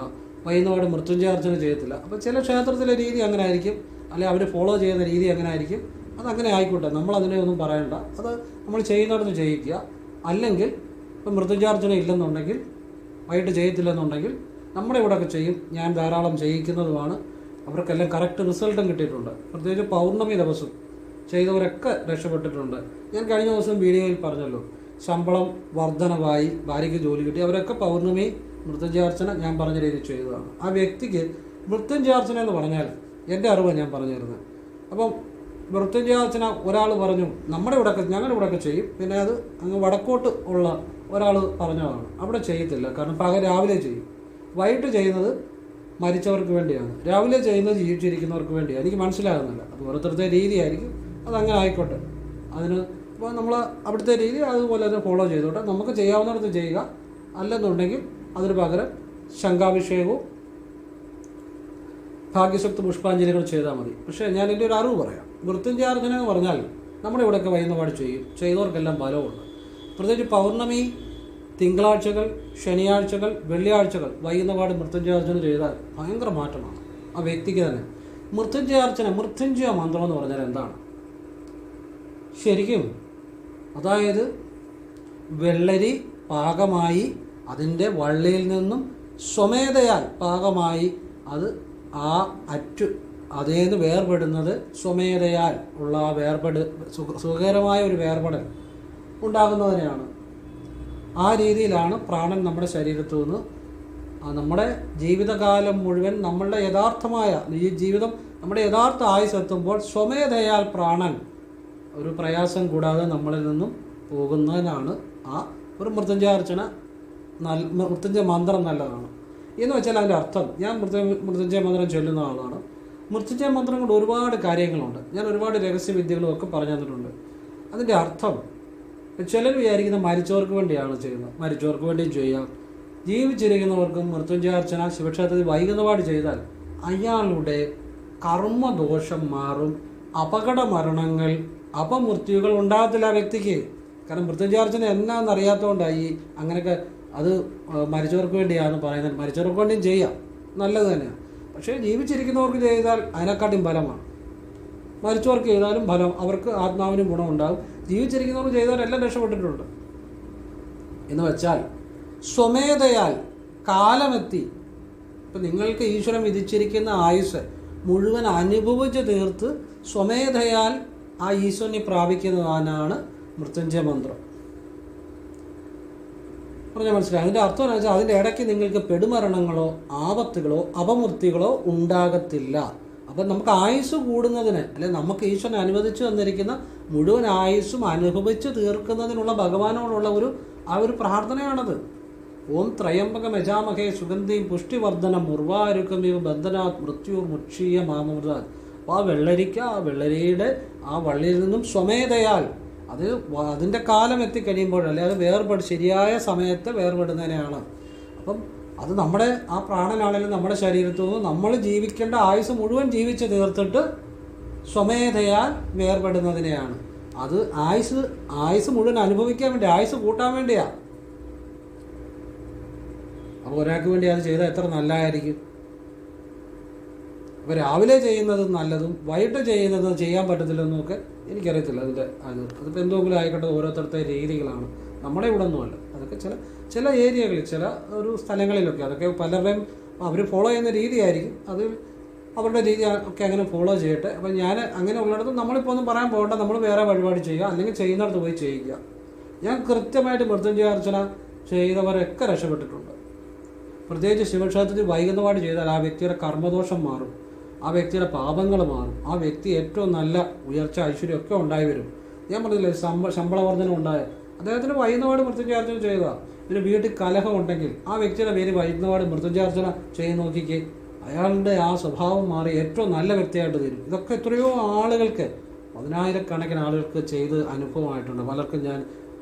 വൈകുന്നവാട് മൃത്യുഞ്ജയാർച്ചന ചെയ്യത്തില്ല. അപ്പോൾ ചില ക്ഷേത്രത്തിലെ രീതി അങ്ങനെ ആയിരിക്കും, അല്ലെങ്കിൽ അവർ ഫോളോ ചെയ്യുന്ന രീതി അങ്ങനെ ആയിരിക്കും. അതങ്ങനെ ആയിക്കോട്ടെ, നമ്മളതിനെ ഒന്നും പറയണ്ട. അത് നമ്മൾ ചെയ്യുന്നിടത്ത് ചെയ്യിക്കുക. അല്ലെങ്കിൽ ഇപ്പം മൃത്യുഞ്ജയാർച്ചന ഇല്ലെന്നുണ്ടെങ്കിൽ, വൈകിട്ട് ചെയ്യത്തില്ലെന്നുണ്ടെങ്കിൽ നമ്മുടെ ഇവിടെയൊക്കെ ചെയ്യും. ഞാൻ ധാരാളം ചെയ്യിക്കുന്നതുമാണ്. അവർക്കെല്ലാം കറക്റ്റ് റിസൾട്ടും കിട്ടിയിട്ടുണ്ട്. പ്രത്യേകിച്ച് പൗർണമി ദിവസം ചെയ്തവരൊക്കെ രക്ഷപ്പെട്ടിട്ടുണ്ട്. ഞാൻ കഴിഞ്ഞ ദിവസം വീഡിയോയിൽ പറഞ്ഞല്ലോ, ശമ്പളം വർധനവായി, ഭാര്യയ്ക്ക് ജോലി കിട്ടി. അവരൊക്കെ പൗർണമി മൃത്യുഞ്ജയാർച്ചന ഞാൻ പറഞ്ഞ രീതിയിൽ ചെയ്തതാണ്. ആ വ്യക്തിക്ക് മൃത്യുഞ്ജയാർച്ചന എന്ന് പറഞ്ഞാൽ എൻ്റെ അറിവ് ഞാൻ പറഞ്ഞു തരുന്നത്. അപ്പം മൃത്യുഞ്ജയാർച്ചന ഒരാൾ പറഞ്ഞു ഞങ്ങളുടെ ഇവിടെയൊക്കെ ചെയ്യും. പിന്നെ അത് അങ്ങ് വടക്കോട്ട് ഉള്ള ഒരാൾ പറഞ്ഞതാണ്. അവിടെ ചെയ്യത്തില്ല. കാരണം രാവിലെ ചെയ്യും. വൈകിട്ട് ചെയ്യുന്നത് മരിച്ചവർക്ക് വേണ്ടിയാണ്, രാവിലെ ചെയ്യുന്നത് ജീവിച്ചിരിക്കുന്നവർക്ക് വേണ്ടിയാണ്. എനിക്ക് മനസ്സിലാകുന്നില്ല. അത് ഓരോരുത്തരുടെ രീതിയായിരിക്കും. അതങ്ങനെ ആയിക്കോട്ടെ. അതിന് ഇപ്പോൾ നമ്മൾ അവിടുത്തെ രീതി അതുപോലെ തന്നെ ഫോളോ ചെയ്തോട്ടെ. നമുക്ക് ചെയ്യാവുന്നിടത്ത് ചെയ്യുക. അല്ലെന്നുണ്ടെങ്കിൽ അതിന് പകരം ശംഖാഭിഷേകവും ഭാഗ്യസൂക്ത പുഷ്പാഞ്ജലികൾ ചെയ്താൽ മതി. പക്ഷേ ഞാൻ എൻ്റെ ഒരു അറിവ് പറയാം. മൃത്യുഞ്ജയാർച്ചന എന്ന് പറഞ്ഞാൽ നമ്മുടെ ഇവിടെയൊക്കെ വൈകുന്നപാട് ചെയ്യും. ചെയ്തവർക്കെല്ലാം ഫലമുണ്ട്. പ്രത്യേകിച്ച് പൗർണമി, തിങ്കളാഴ്ചകൾ, ശനിയാഴ്ചകൾ, വെള്ളിയാഴ്ചകൾ വൈകുന്നപാട് മൃത്യുഞ്ജയാർച്ചന ചെയ്താൽ ഭയങ്കര മാറ്റമാണ് ആ വ്യക്തിക്ക് തന്നെ. മൃത്യുഞ്ജയ മന്ത്രം എന്ന് പറഞ്ഞാൽ എന്താണ്? ശരിക്കും അതായത് വെള്ളരി പാകമായി അതിൻ്റെ വള്ളിയിൽ നിന്നും സ്വമേധയാൽ പാകമായി അത് ആ അതേന്ന് വേർപെടുന്നത് സ്വമേധയാൽ ഉള്ള ആ സുഖകരമായ ഒരു വേർപെടൽ ഉണ്ടാകുന്നതിനെയാണ്. ആ രീതിയിലാണ് പ്രാണൻ നമ്മുടെ ശരീരത്തു നിന്ന് നമ്മുടെ ജീവിതകാലം മുഴുവൻ നമ്മളുടെ യഥാർത്ഥമായ ഈ ജീവിതം നമ്മുടെ യഥാർത്ഥ ആയുസ് എത്തുമ്പോൾ സ്വമേധയാൽ പ്രാണൻ ഒരു പ്രയാസം കൂടാതെ നമ്മളിൽ നിന്നും പോകുന്നതിനാണ് ആ ഒരു മൃത്യുഞ്ജയാർച്ചന. മൃത്യുഞ്ജയ മന്ത്രം നല്ലതാണ് എന്ന് വെച്ചാൽ അതിൻ്റെ അർത്ഥം, ഞാൻ മൃത്യുഞ്ജയ മന്ത്രം ചൊല്ലുന്ന ആളാണ്. മൃത്യുഞ്ജയ മന്ത്രം കൊണ്ട് ഒരുപാട് കാര്യങ്ങളുണ്ട്. ഞാൻ ഒരുപാട് രഹസ്യവിദ്യകളും ഒക്കെ പറഞ്ഞു തന്നിട്ടുണ്ട്. അതിൻ്റെ അർത്ഥം, ചിലർ വിചാരിക്കുന്ന മരിച്ചവർക്ക് വേണ്ടിയാണ് ചെയ്യുന്നത്. മരിച്ചവർക്ക് വേണ്ടിയും ചെയ്യാം. ജീവിച്ചിരിക്കുന്നവർക്കും മൃത്യുഞ്ജയാർച്ചന ശിവക്ഷേത്രത്തിൽ വൈകുന്നപാട് ചെയ്താൽ അയാളുടെ കർമ്മദോഷം മാറും. അപകട മരണങ്ങൾ, അപമൃത്യുകൾ ഉണ്ടാകത്തില്ല ആ വ്യക്തിക്ക്. കാരണം മൃത്യുഞ്ജയാർച്ചന എന്നാന്ന് അറിയാത്തതുകൊണ്ടായി അങ്ങനെയൊക്കെ അത് മരിച്ചവർക്ക് വേണ്ടിയാണെന്ന് പറയുന്നത്. മരിച്ചവർക്ക് വേണ്ടിയും ചെയ്യാം, നല്ലത് തന്നെയാണ്. പക്ഷേ ജീവിച്ചിരിക്കുന്നവർക്ക് ചെയ്താൽ അതിനെക്കാട്ടിയും ഫലമാണ്. മരിച്ചവർക്ക് ചെയ്താലും ഫലം, അവർക്ക് ആത്മാവിനും ഗുണമുണ്ടാകും. ജീവിച്ചിരിക്കുന്നവർക്ക് ചെയ്തവരെല്ലാം രക്ഷപ്പെട്ടിട്ടുണ്ട്. എന്ന് വെച്ചാൽ സ്വമേധയാൽ കാലമെത്തി, ഇപ്പം നിങ്ങൾക്ക് ഈശ്വരൻ വിധിച്ചിരിക്കുന്ന ആയുസ് മുഴുവൻ അനുഭവിച്ച് തീർത്ത് സ്വമേധയാൽ ആ ഈശ്വരനെ പ്രാപിക്കുന്നതാണ് മൃത്യുഞ്ജയ മന്ത്രം. പറഞ്ഞാൽ മനസ്സിലായി. അതിൻ്റെ അർത്ഥം എന്ന് വെച്ചാൽ അതിൻ്റെ ഇടയ്ക്ക് നിങ്ങൾക്ക് പെടുമരണങ്ങളോ ആപത്തുകളോ അപമൃത്യുകളോ ഉണ്ടാകത്തില്ല. അപ്പം നമുക്ക് ആയുസ് കൂടുന്നതിന്, അല്ലെങ്കിൽ നമുക്ക് ഈശ്വരൻ അനുവദിച്ചു തന്നിരിക്കുന്ന മുഴുവൻ ആയുസ്സും അനുഭവിച്ച് തീർക്കുന്നതിനുള്ള ഭഗവാനോടുള്ള ഒരു പ്രാർത്ഥനയാണത്. ഓം ത്രയംബകം യജാമഹേ സുഗന്ധിയും പുഷ്ടിവർദ്ധനം ഉർവാരുക്കമിവ ബന്ധനാത് മൃത്യുർ മുക്ഷീയ മാമൃതാത്. അപ്പോൾ ആ വെള്ളരിക്ക, ആ വെള്ളരിയുടെ ആ വള്ളിയിൽ നിന്നും സ്വമേധയാൽ അതിൻ്റെ കാലം എത്തിക്കഴിയുമ്പോഴല്ലേ അത് ശരിയായ സമയത്ത് വേർപെടുന്നതിനെയാണ്. അപ്പം അത് നമ്മുടെ ആ പ്രാണനാണെങ്കിലും നമ്മുടെ ശരീരത്തു നിന്ന് നമ്മൾ ജീവിക്കേണ്ട ആയുസ് മുഴുവൻ ജീവിച്ച് തീർത്തിട്ട് സ്വമേധയാൽ വേർപെടുന്നതിനെയാണ്. അത് ആയുസ് മുഴുവൻ അനുഭവിക്കാൻ വേണ്ടി, ആയുസ് കൂട്ടാൻ വേണ്ടിയാണ്. അപ്പോൾ ഒരാൾക്ക് വേണ്ടി അത് ചെയ്താൽ എത്ര നല്ലതായിരിക്കും. അപ്പോൾ രാവിലെ ചെയ്യുന്നത് നല്ലതും വൈകിട്ട് ചെയ്യുന്നത് ചെയ്യാൻ പറ്റത്തില്ലെന്നൊക്കെ എനിക്കറിയത്തില്ല. അതിപ്പോൾ എന്തെങ്കിലും ആയിക്കോട്ടെ, ഓരോരുത്തരുടെ രീതികളാണ്. നമ്മുടെ ഇവിടെ ഒന്നുമല്ല. അതൊക്കെ ചില ഏരിയകളിൽ, ചില ഒരു സ്ഥലങ്ങളിലൊക്കെ അതൊക്കെ പലരുടെയും അവർ ഫോളോ ചെയ്യുന്ന രീതിയായിരിക്കും. അത് അവരുടെ രീതി ഒക്കെ അങ്ങനെ ഫോളോ ചെയ്യട്ടെ. അപ്പം ഞാൻ അങ്ങനെ ഉള്ളിടത്ത് നമ്മളിപ്പോൾ ഒന്നും പറയാൻ പോകണ്ട, നമ്മൾ വേറെ വഴിപാട് ചെയ്യുക, അല്ലെങ്കിൽ ചെയ്യുന്നിടത്ത് പോയി ചെയ്യുക. ഞാൻ കൃത്യമായിട്ട് മൃത്യുഞ്ജയാർച്ചന ചെയ്തവരൊക്കെ രക്ഷപ്പെട്ടിട്ടുണ്ട്. പ്രത്യേകിച്ച് ശിവക്ഷേത്രത്തിൽ വൈകുന്നപാട് ചെയ്താൽ ആ വ്യക്തിയുടെ കർമ്മദോഷം മാറും, ആ വ്യക്തിയുടെ പാപങ്ങൾ മാറും, ആ വ്യക്തി ഏറ്റവും നല്ല ഉയർച്ച ഐശ്വര്യം ഒക്കെ ഉണ്ടായി വരും. ഞാൻ പറഞ്ഞില്ലേ, ശമ്പള വർധനം ഉണ്ടായ അദ്ദേഹത്തിന് വൈകുന്നപാട് മൃത്യുഞ്ജയാർച്ചന ചെയ്യുക. ഒരു വീട്ടിൽ കലഹം ഉണ്ടെങ്കിൽ ആ വ്യക്തിയുടെ പേര് വൈകുന്നപാട് മൃത്യുഞ്ജയാർച്ചന ചെയ്ത് നോക്കിക്കേ, അയാളുടെ ആ സ്വഭാവം മാറി ഏറ്റവും നല്ല വ്യക്തിയായിട്ട് തരും. ഇതൊക്കെ എത്രയോ ആളുകൾക്ക്, 10,000-കണക്കിന് ആളുകൾക്ക് ചെയ്ത് അനുഭവമായിട്ടുണ്ട്. പലർക്കും ഞാൻ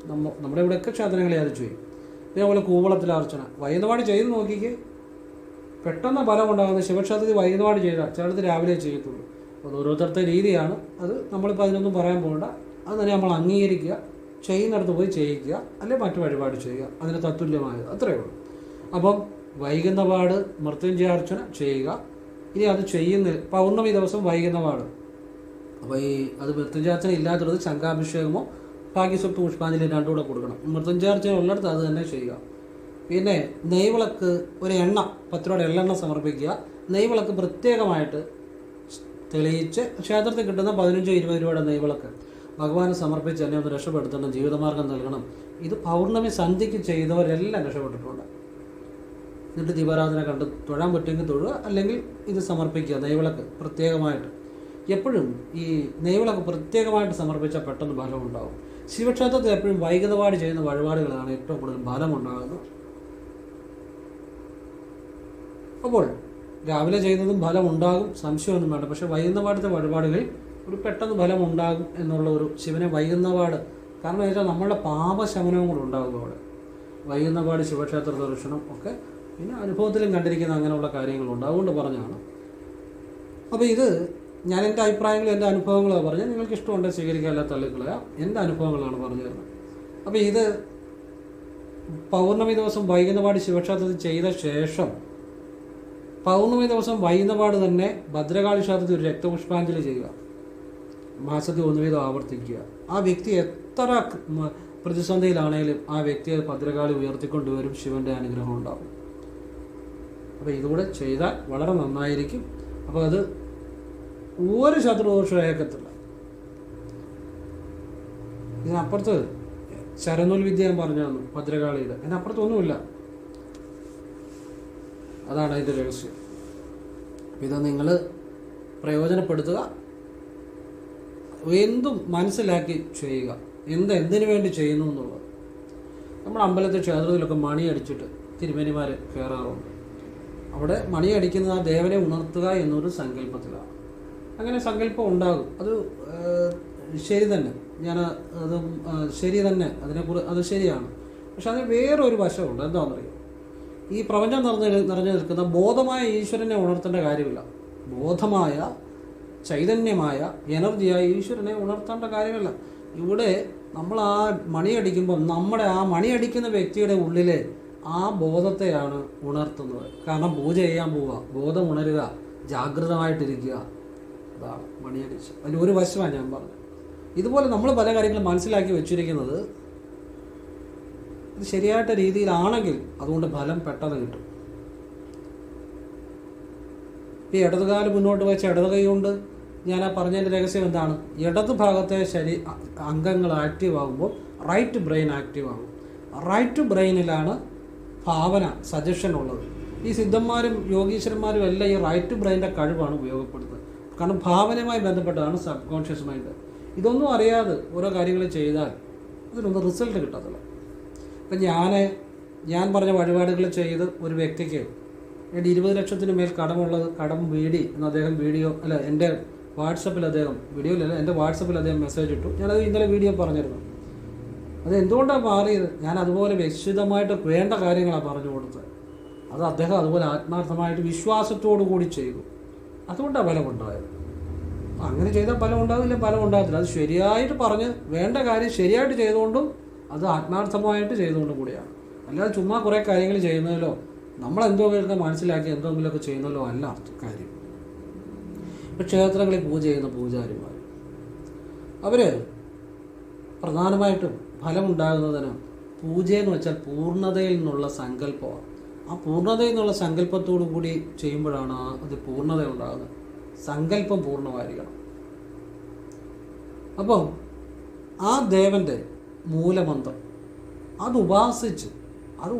നമ്മുടെ ഇവിടെയൊക്കെ ക്ഷേത്രങ്ങളെ അത് ചെയ്യും. ഇതേപോലെ കൂവളത്തിലാർച്ചന വൈകുന്നപാട് ചെയ്ത് നോക്കിക്കേ, പെട്ടെന്ന് ഫലം ഉണ്ടാകുന്നത്. ശിവക്ഷേത്രത്തിൽ വൈകുന്നപാട് ചെയ്താൽ ചിലടത്ത് രാവിലെ ചെയ്യത്തുള്ളൂ. അത് ഓരോരുത്തരുടെ രീതിയാണ്. അത് നമ്മളിപ്പോൾ അതിനൊന്നും പറയാൻ പോകണ്ട. അത് തന്നെ നമ്മൾ അംഗീകരിക്കുക, ചെയ്യുന്നിടത്ത് പോയി ചെയ്യിക്കുക, അല്ലെങ്കിൽ മറ്റു വഴിപാട് ചെയ്യുക, അതിന് തത്തുല്യമായത് അത്രയേ ഉള്ളൂ. അപ്പം വൈകുന്നപാട് മൃത്യുഞ്ജയാർച്ചന ചെയ്യുക. ഇനി അത് ചെയ്യുന്ന പൗർണമി ദിവസം വൈകുന്നപാട്, അപ്പോൾ അത് മൃത്യുഞ്ജയാർച്ചന ഇല്ലാത്തത് ശംഖാഭിഷേകമോ ഭാഗ്യസ്വത്ത് പുഷ്പാഞ്ജലി രണ്ടുകൂടെ കൊടുക്കണം. മൃത്യുഞ്ജയാർച്ചന ഉള്ളിടത്ത് അത് തന്നെ ചെയ്യുക. പിന്നെ നെയ്വിളക്ക്, ഒരു 10 രൂപയുടെ എള്ളെണ്ണ സമർപ്പിക്കുക. നെയ്വിളക്ക് പ്രത്യേകമായിട്ട് തെളിയിച്ച് ക്ഷേത്രത്തിൽ കിട്ടുന്ന 15-20 രൂപയുടെ നെയ്വിളക്ക് ഭഗവാന് സമർപ്പിച്ച് എന്നെ ഒന്ന് രക്ഷപ്പെടുത്തണം, ജീവിതമാർഗം നൽകണം. ഇത് പൗർണമി സന്ധ്യയ്ക്ക് ചെയ്തവരെല്ലാം രക്ഷപ്പെട്ടിട്ടുണ്ട്. എന്നിട്ട് ദീപാരാധന കണ്ട് തൊഴാൻ പറ്റുമെങ്കിൽ തൊഴുക, അല്ലെങ്കിൽ ഇത് സമർപ്പിക്കുക. നെയ്വിളക്ക് പ്രത്യേകമായിട്ട് എപ്പോഴും ഈ നെയ്വിളക്ക് പ്രത്യേകമായിട്ട് സമർപ്പിച്ചാൽ പെട്ടെന്ന് ഫലമുണ്ടാകും. ശിവക്ഷേത്രത്തിൽ എപ്പോഴും വൈകുന്നപാട് ചെയ്യുന്ന വഴിപാടുകളാണ് ഏറ്റവും കൂടുതൽ ഫലമുണ്ടാകുന്നത്. അപ്പോൾ രാവിലെ ചെയ്യുന്നതും ഫലം ഉണ്ടാകും, സംശയമൊന്നും വേണ്ട. പക്ഷേ വൈകുന്നപാടത്തെ വഴിപാടുകൾ ഒരു പെട്ടെന്ന് ഫലം ഉണ്ടാകും എന്നുള്ള ഒരു ശിവനെ വൈകുന്നപാട്, കാരണം വെച്ചാൽ നമ്മളുടെ പാപശമനവും കൂടെ ഉണ്ടാകും അവിടെ. വൈകുന്നപാട് ശിവക്ഷേത്ര ദർശനം ഒക്കെ പിന്നെ അനുഭവത്തിലും കണ്ടിരിക്കുന്ന അങ്ങനെയുള്ള കാര്യങ്ങളുണ്ട്. അതുകൊണ്ട് പറഞ്ഞാണ്. അപ്പോൾ ഇത് ഞാൻ എൻ്റെ അഭിപ്രായങ്ങളും എൻ്റെ അനുഭവങ്ങളാണ് പറഞ്ഞത്. നിങ്ങൾക്ക് ഇഷ്ടമുണ്ടെങ്കിൽ സ്വീകരിക്കുക, അല്ല തള്ളിക്കളയുക. എൻ്റെ അനുഭവങ്ങളാണ് പറഞ്ഞു തരുന്നത്. അപ്പോൾ ഇത് പൗർണമി ദിവസം വൈകുന്നപാട് ശിവക്ഷേത്രത്തിൽ ചെയ്ത ശേഷം പൗർണമി ദിവസം വൈകുന്നപാട് തന്നെ ഭദ്രകാളി ക്ഷേത്രത്തിൽ ഒരു രക്തപുഷ്പാഞ്ജലി ചെയ്യുക. മാസത്തിൽ 1 വീതം ആവർത്തിക്കുക. ആ വ്യക്തി എത്ര പ്രതിസന്ധിയിലാണെങ്കിലും ആ വ്യക്തിയെ ഭദ്രകാളി ഉയർത്തിക്കൊണ്ടുവരും, ശിവൻ്റെ അനുഗ്രഹം ഉണ്ടാകും. അപ്പോൾ ഇതുകൂടെ ചെയ്താൽ വളരെ നന്നായിരിക്കും. അപ്പോൾ അത് ഒരു ശത്രുദോഷവും ഏക്കത്തില്ല. ഇതിനപ്പുറത്ത് ശരനൂൽ വിദ്യ ഞാൻ പറഞ്ഞു തന്നു ഭദ്രകാളിയുടെ, അതിനപ്പുറത്തൊന്നുമില്ല. അതാണ് അതിൻ്റെ രഹസ്യം. ഇത് നിങ്ങൾ പ്രയോജനപ്പെടുത്തുക, എന്തും മനസ്സിലാക്കി ചെയ്യുക, എന്തിനു വേണ്ടി ചെയ്യുന്നു എന്നുള്ളത്. നമ്മുടെ അമ്പലത്തിൽ ക്ഷേത്രത്തിലൊക്കെ മണി അടിച്ചിട്ട് തിരുമേനിമാർ കയറാറുണ്ട്. അവിടെ മണി അടിക്കുന്നത് ആ ദേവനെ ഉണർത്തുക എന്നൊരു സങ്കല്പത്തിലാണ്. അങ്ങനെ സങ്കല്പം ഉണ്ടാകും, അത് ശരി തന്നെ, അത് ശരി തന്നെ, അത് ശരിയാണ്. പക്ഷെ അതിന് വേറൊരു വശമുണ്ട്. എന്താണെന്നറിയോ? ഈ പ്രപഞ്ചം നിറഞ്ഞു നിൽക്കുന്ന ബോധമായ ഈശ്വരനെ ഉണർത്തേണ്ട കാര്യമില്ല. ബോധമായ ചൈതന്യമായ എനർജിയായ ഈശ്വരനെ ഉണർത്തേണ്ട കാര്യമില്ല. ഇവിടെ നമ്മൾ ആ മണിയടിക്കുമ്പം നമ്മുടെ ആ മണിയടിക്കുന്ന വ്യക്തിയുടെ ഉള്ളിലെ ആ ബോധത്തെയാണ് ഉണർത്തുന്നത്. കാരണം പൂജ ചെയ്യാൻ പോവുക, ബോധം ഉണരുക, ജാഗ്രതമായിട്ടിരിക്കുക, അതാണ് മണിയടിച്ച്. അതിന് ഒരു വശമാണ് ഞാൻ പറഞ്ഞത്. ഇതുപോലെ നമ്മൾ പല കാര്യങ്ങളും മനസ്സിലാക്കി വെച്ചിരിക്കുന്നത് ഇത് ശരിയായിട്ട് രീതിയിലാണെങ്കിൽ അതുകൊണ്ട് ഫലം പെട്ടെന്ന് കിട്ടും. ഈ ഇടതുകാല് മുന്നോട്ട് വെച്ച ഇടത് കൈ കൊണ്ട് ഞാൻ ആ പറഞ്ഞതിൻ്റെ രഹസ്യം എന്താണ്? ഇടത് ഭാഗത്തെ അംഗങ്ങൾ ആക്റ്റീവ് ആകുമ്പോൾ റൈറ്റ് ബ്രെയിൻ ആക്റ്റീവ് ആകും. റൈറ്റ് ബ്രെയിനിലാണ് ഭാവന, സജഷൻ ഉള്ളത്. ഈ സിദ്ധന്മാരും യോഗീശ്വരന്മാരും എല്ലാം ഈ റൈറ്റ് ബ്രെയിൻ്റെ കഴിവാണ് ഉപയോഗപ്പെടുത്തുന്നത്. കാരണം ഭാവനയുമായി ബന്ധപ്പെട്ടാണ് സബ് കോൺഷ്യസ് മൈൻഡ്. ഇതൊന്നും അറിയാതെ ഓരോ കാര്യങ്ങൾ ചെയ്താൽ അതിനൊന്നും റിസൾട്ട് കിട്ടത്തില്ല. ഇപ്പം ഞാൻ പറഞ്ഞ വഴിപാടുകൾ ചെയ്ത് ഒരു വ്യക്തിക്ക് എൻ്റെ 20 ലക്ഷത്തിന് മേൽ കടം വീടി എന്ന് അദ്ദേഹം എൻ്റെ വാട്സപ്പിൽ അദ്ദേഹം എൻ്റെ വാട്സപ്പിൽ അദ്ദേഹം മെസ്സേജ് ഇട്ടു. ഞാനത് ഇന്നലെ വീഡിയോ പറഞ്ഞിരുന്നു. അത് എന്തുകൊണ്ടാണ് മാറിയത്? ഞാൻ അതുപോലെ വ്യക്തിഗതമായിട്ട് വേണ്ട കാര്യങ്ങളാണ് പറഞ്ഞു കൊടുത്തത്. അത് അദ്ദേഹം അതുപോലെ ആത്മാർത്ഥമായിട്ട് വിശ്വാസത്തോടു കൂടി ചെയ്തു. അതുകൊണ്ടാണ് ഫലമുണ്ടായത്. അങ്ങനെ ചെയ്താൽ ഫലം ഉണ്ടാവില്ല, ഫലം ഉണ്ടാകത്തില്ല. അത് ശരിയായിട്ട് പറഞ്ഞ് വേണ്ട കാര്യം ശരിയായിട്ട് ചെയ്തുകൊണ്ടും അത് ആത്മാർത്ഥമായിട്ട് ചെയ്തുകൊണ്ടും കൂടിയാണ്. അല്ലാതെ ചുമ്മാ കുറേ കാര്യങ്ങൾ ചെയ്യുന്നതിലോ നമ്മളെന്തോക്കെ മനസ്സിലാക്കി എന്തെങ്കിലുമൊക്കെ ചെയ്യുന്നതിലോ അല്ല കാര്യം. ഇപ്പം ക്ഷേത്രങ്ങളിൽ പൂജ ചെയ്യുന്ന പൂജാരിമാർ അവർ പ്രധാനമായിട്ടും ഫലമുണ്ടാകുന്നതിന് പൂജയെന്ന് വെച്ചാൽ പൂർണ്ണതയിൽ നിന്നുള്ള സങ്കല്പമാണ്. ആ പൂർണ്ണതയിൽ നിന്നുള്ള സങ്കല്പത്തോടു കൂടി ചെയ്യുമ്പോഴാണ് അത് പൂർണ്ണത ഉണ്ടാകുന്നത്. സങ്കല്പം പൂർണ്ണമായിരിക്കണം. അപ്പം ആ ദേവൻ്റെ മൂലമന്ത്രം അത്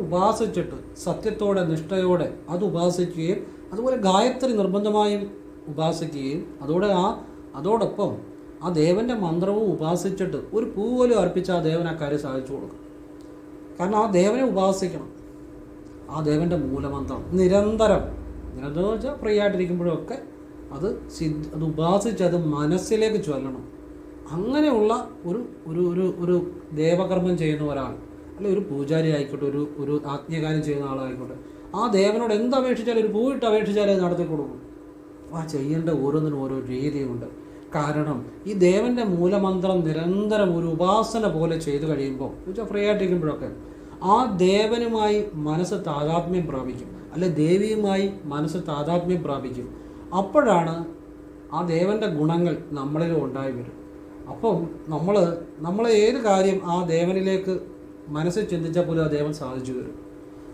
ഉപാസിച്ചിട്ട് സത്യത്തോടെ നിഷ്ഠയോടെ അത് ഉപാസിക്കുകയും അതുപോലെ ഗായത്രി നിർബന്ധമായും ഉപാസിക്കുകയും അതോടൊപ്പം ആ ദേവൻ്റെ മന്ത്രവും ഉപാസിച്ചിട്ട് ഒരു പൂ പോലും അർപ്പിച്ച് ആ ദേവൻ ആ കാര്യം സാധിച്ചു കൊടുക്കും. കാരണം ആ ദേവനെ ഉപാസിക്കണം. ആ ദേവൻ്റെ മൂലമന്ത്രം നിരന്തരം വെച്ചാൽ ഫ്രീ ആയിട്ടിരിക്കുമ്പോഴൊക്കെ അത് ഉപാസിച്ച് അത് മനസ്സിലേക്ക് ചൊല്ലണം. അങ്ങനെയുള്ള ഒരു ദേവകർമ്മം ചെയ്യുന്ന ഒരാൾ, അല്ലെ ഒരു പൂജാരി ആയിക്കോട്ടെ, ഒരു ആത്മീയകാര്യം ചെയ്യുന്ന ആളായിക്കോട്ടെ, ആ ദേവനോട് എന്തപേക്ഷിച്ചാലും ഒരു പൂവിട്ട് അപേക്ഷിച്ചാലും അത് നടത്തി കൊടുക്കും. ആ ചെയ്യേണ്ട ഓരോന്നിനും ഓരോ രീതിയുണ്ട്. കാരണം ഈ ദേവൻ്റെ മൂലമന്ത്രം നിരന്തരം ഒരു ഉപാസന പോലെ ചെയ്തു കഴിയുമ്പോൾ വെച്ചാൽ ഫ്രീ ആയിട്ടിരിക്കുമ്പോഴൊക്കെ ആ ദേവനുമായി മനസ്സ് താതാത്മ്യം പ്രാപിക്കും, അല്ലെ ദേവിയുമായി മനസ്സ് താതാത്മ്യം പ്രാപിക്കും. അപ്പോഴാണ് ആ ദേവൻ്റെ ഗുണങ്ങൾ നമ്മളിലും ഉണ്ടായി വരും. അപ്പം നമ്മൾ ഏത് കാര്യം ആ ദേവനിലേക്ക് മനസ്സിൽ ചിന്തിച്ചാൽ പോലും ആ ദേവൻ സാധിച്ചു തരും.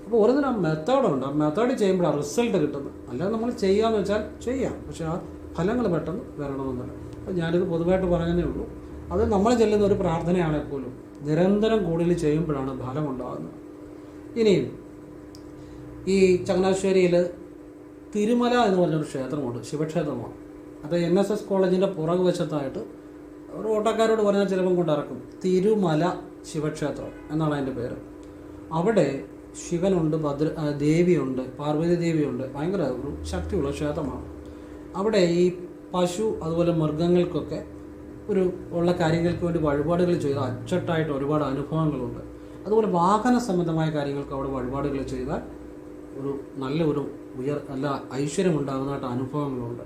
അപ്പോൾ ഓരോന്നിനും ആ മെത്തേഡുണ്ട്. ആ മെത്തേഡ് ചെയ്യുമ്പോഴാണ് റിസൾട്ട് കിട്ടുന്നത്. അല്ലാതെ നമ്മൾ ചെയ്യാമെന്ന് വെച്ചാൽ ചെയ്യാം, പക്ഷെ ആ ഫലങ്ങൾ പെട്ടെന്ന് വരണമെന്നില്ല. അപ്പോൾ ഞാനിത് പൊതുവായിട്ട് പറയുന്നേ ഉള്ളൂ. അത് നമ്മൾ ചെല്ലുന്ന ഒരു പ്രാർത്ഥനയാണെങ്കിൽ പോലും നിരന്തരം കൂടുതൽ ചെയ്യുമ്പോഴാണ് ഫലമുണ്ടാകുന്നത്. ഇനിയും ഈ ചങ്ങനാശ്ശേരിയിൽ തിരുമല എന്ന് പറഞ്ഞൊരു ക്ഷേത്രമുണ്ട്, ശിവക്ഷേത്രമാണ്. അത് NSS കോളേജിൻ്റെ പുറകു വശത്തായിട്ട് ഒരു ഓട്ടക്കാരോട് പറഞ്ഞാൽ ചിലപ്പം കൊണ്ടിറക്കും. തിരുമല ശിവക്ഷേത്രം എന്നാണ് അതിൻ്റെ പേര്. അവിടെ ശിവനുണ്ട്, ദേവിയുണ്ട്, പാർവതി ദേവിയുണ്ട്. ഭയങ്കര ഒരു ശക്തിയുള്ള ക്ഷേത്രമാണ്. അവിടെ ഈ പശു അതുപോലെ മൃഗങ്ങൾക്കൊക്കെ ഉള്ള കാര്യങ്ങൾക്ക് വേണ്ടി വഴിപാടുകൾ ചെയ്താൽ അച്ചട്ടായിട്ട് ഒരുപാട് അനുഭവങ്ങളുണ്ട്. അതുപോലെ വാഹന സംബന്ധമായ കാര്യങ്ങൾക്ക് അവിടെ വഴിപാടുകൾ ചെയ്താൽ നല്ലൊരു നല്ല ഐശ്വര്യം ഉണ്ടാകുന്നതായിട്ട് അനുഭവങ്ങളുണ്ട്.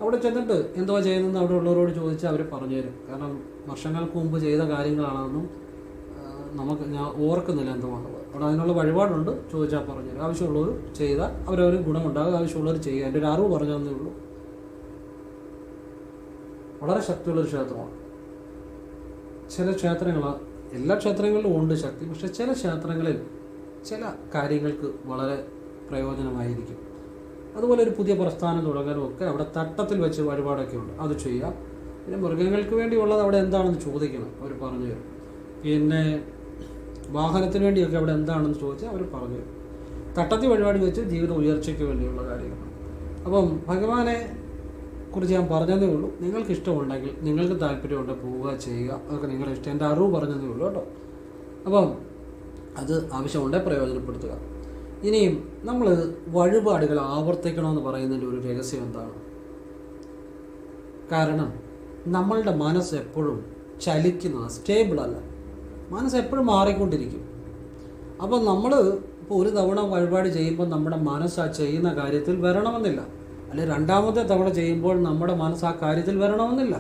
അവിടെ ചെന്നിട്ട് എന്തോ ചെയ്യുന്നതെന്ന് അവിടെ ഉള്ളവരോട് ചോദിച്ചാൽ അവർ പറഞ്ഞു തരും. കാരണം വർഷങ്ങൾക്ക് മുമ്പ് ചെയ്ത കാര്യങ്ങളാണെന്നും ഞാൻ ഓർക്കുന്നില്ല എന്തുവാണത്. അവിടെ അതിനുള്ള വഴിപാടുണ്ട്, ചോദിച്ചാൽ പറഞ്ഞു തരും. ആവശ്യമുള്ളവർ ചെയ്താൽ അവരവർ ഗുണമുണ്ടാകും, ആവശ്യമുള്ളവർ ചെയ്യുക. എൻ്റെ ഒരു അറിവ് പറഞ്ഞു തന്നേ ഉള്ളൂ. വളരെ ശക്തിയുള്ളൊരു ക്ഷേത്രമാണ്. ചില ക്ഷേത്രങ്ങൾ, എല്ലാ ക്ഷേത്രങ്ങളിലും ഉണ്ട് ശക്തി, പക്ഷെ ചില ക്ഷേത്രങ്ങളിൽ ചില കാര്യങ്ങൾക്ക് വളരെ പ്രയോജനമായിരിക്കും. അതുപോലെ ഒരു പുതിയ പ്രസ്ഥാനം തുടങ്ങാനും ഒക്കെ അവിടെ തട്ടത്തിൽ വെച്ച് വഴിപാടൊക്കെ ഉണ്ട്, അത് ചെയ്യാം. പിന്നെ മൃഗങ്ങൾക്ക് വേണ്ടിയുള്ളത് അവിടെ എന്താണെന്ന് ചോദിക്കണം, അവർ പറഞ്ഞു തരും. പിന്നെ വാഹനത്തിന് വേണ്ടിയൊക്കെ അവിടെ എന്താണെന്ന് ചോദിച്ചാൽ അവർ പറഞ്ഞു തരും. തട്ടത്തിൽ വഴിപാട് വെച്ച് ജീവിത ഉയർച്ചയ്ക്ക് വേണ്ടിയുള്ള കാര്യങ്ങളാണ്. അപ്പം ഭഗവാനെ കുറിച്ച് ഞാൻ പറഞ്ഞതേ ഉള്ളൂ. നിങ്ങൾക്ക് ഇഷ്ടമുണ്ടെങ്കിൽ, നിങ്ങൾക്ക് താല്പര്യമുണ്ട്, പോവുക, ചെയ്യുക, അതൊക്കെ നിങ്ങളുടെ ഇഷ്ടം. എൻ്റെ അറിവ് പറഞ്ഞതേ ഉള്ളൂ കേട്ടോ. അപ്പം അത് ആവശ്യമുണ്ടെങ്കിൽ പ്രയോജനപ്പെടുത്തുക. ഇനിയും നമ്മൾ വഴിപാടുകൾ ആവർത്തിക്കണമെന്ന് പറയുന്നതിൻ്റെ ഒരു രഹസ്യം എന്താണ്? കാരണം നമ്മളുടെ മനസ്സ് എപ്പോഴും ചലിക്കുന്നത്, സ്റ്റേബിളല്ല. മനസ്സ് എപ്പോഴും മാറിക്കൊണ്ടിരിക്കും. അപ്പം നമ്മൾ ഇപ്പോൾ ഒരു തവണ വഴിപാട് ചെയ്യുമ്പോൾ നമ്മുടെ മനസ്സ് ആ ചെയ്യുന്ന കാര്യത്തിൽ വരണമെന്നില്ല. അല്ലെങ്കിൽ രണ്ടാമത്തെ തവണ ചെയ്യുമ്പോൾ നമ്മുടെ മനസ്സ് ആ കാര്യത്തിൽ വരണമെന്നില്ല.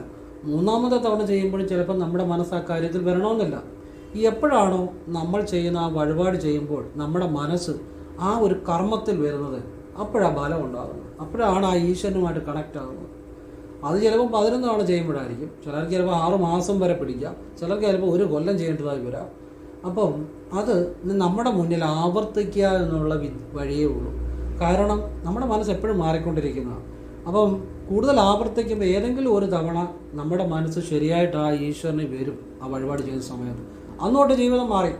മൂന്നാമത്തെ തവണ ചെയ്യുമ്പോഴും ചിലപ്പോൾ നമ്മുടെ മനസ്സ് ആ കാര്യത്തിൽ വരണമെന്നില്ല. എപ്പോഴാണോ നമ്മൾ ചെയ്യുന്ന ആ വഴിപാട് ചെയ്യുമ്പോൾ നമ്മുടെ മനസ്സ് ആ ഒരു കർമ്മത്തിൽ വരുന്നത്, അപ്പോഴാണ് ബലം ഉണ്ടാകുന്നത്, അപ്പോഴാണ് ആ ഈശ്വരനുമായിട്ട് കണക്റ്റ് ആകുന്നത്. അത് ചിലപ്പോൾ 11 തവണ ചെയ്യുമ്പോഴായിരിക്കും, ചിലർക്ക് ചിലപ്പോൾ 6 മാസം വരെ പിടിക്കാം, ചിലർക്ക് ചിലപ്പോൾ 1 കൊല്ലം ചെയ്യേണ്ടതായി വരാം. അപ്പം അത് നമ്മുടെ മുന്നിൽ ആവർത്തിക്കുക എന്നുള്ള വഴിയേ ഉള്ളൂ. കാരണം നമ്മുടെ മനസ്സ് എപ്പോഴും മാറിക്കൊണ്ടിരിക്കുന്നതാണ്. അപ്പം കൂടുതൽ ആവർത്തിക്കുമ്പോൾ ഏതെങ്കിലും ഒരു തവണ നമ്മുടെ മനസ്സ് ശരിയായിട്ട് ആ ഈശ്വരനെ വരും ആ വഴിപാട് ചെയ്യുന്ന സമയത്ത്. അന്നോട്ട് ജീവിതം മാറി.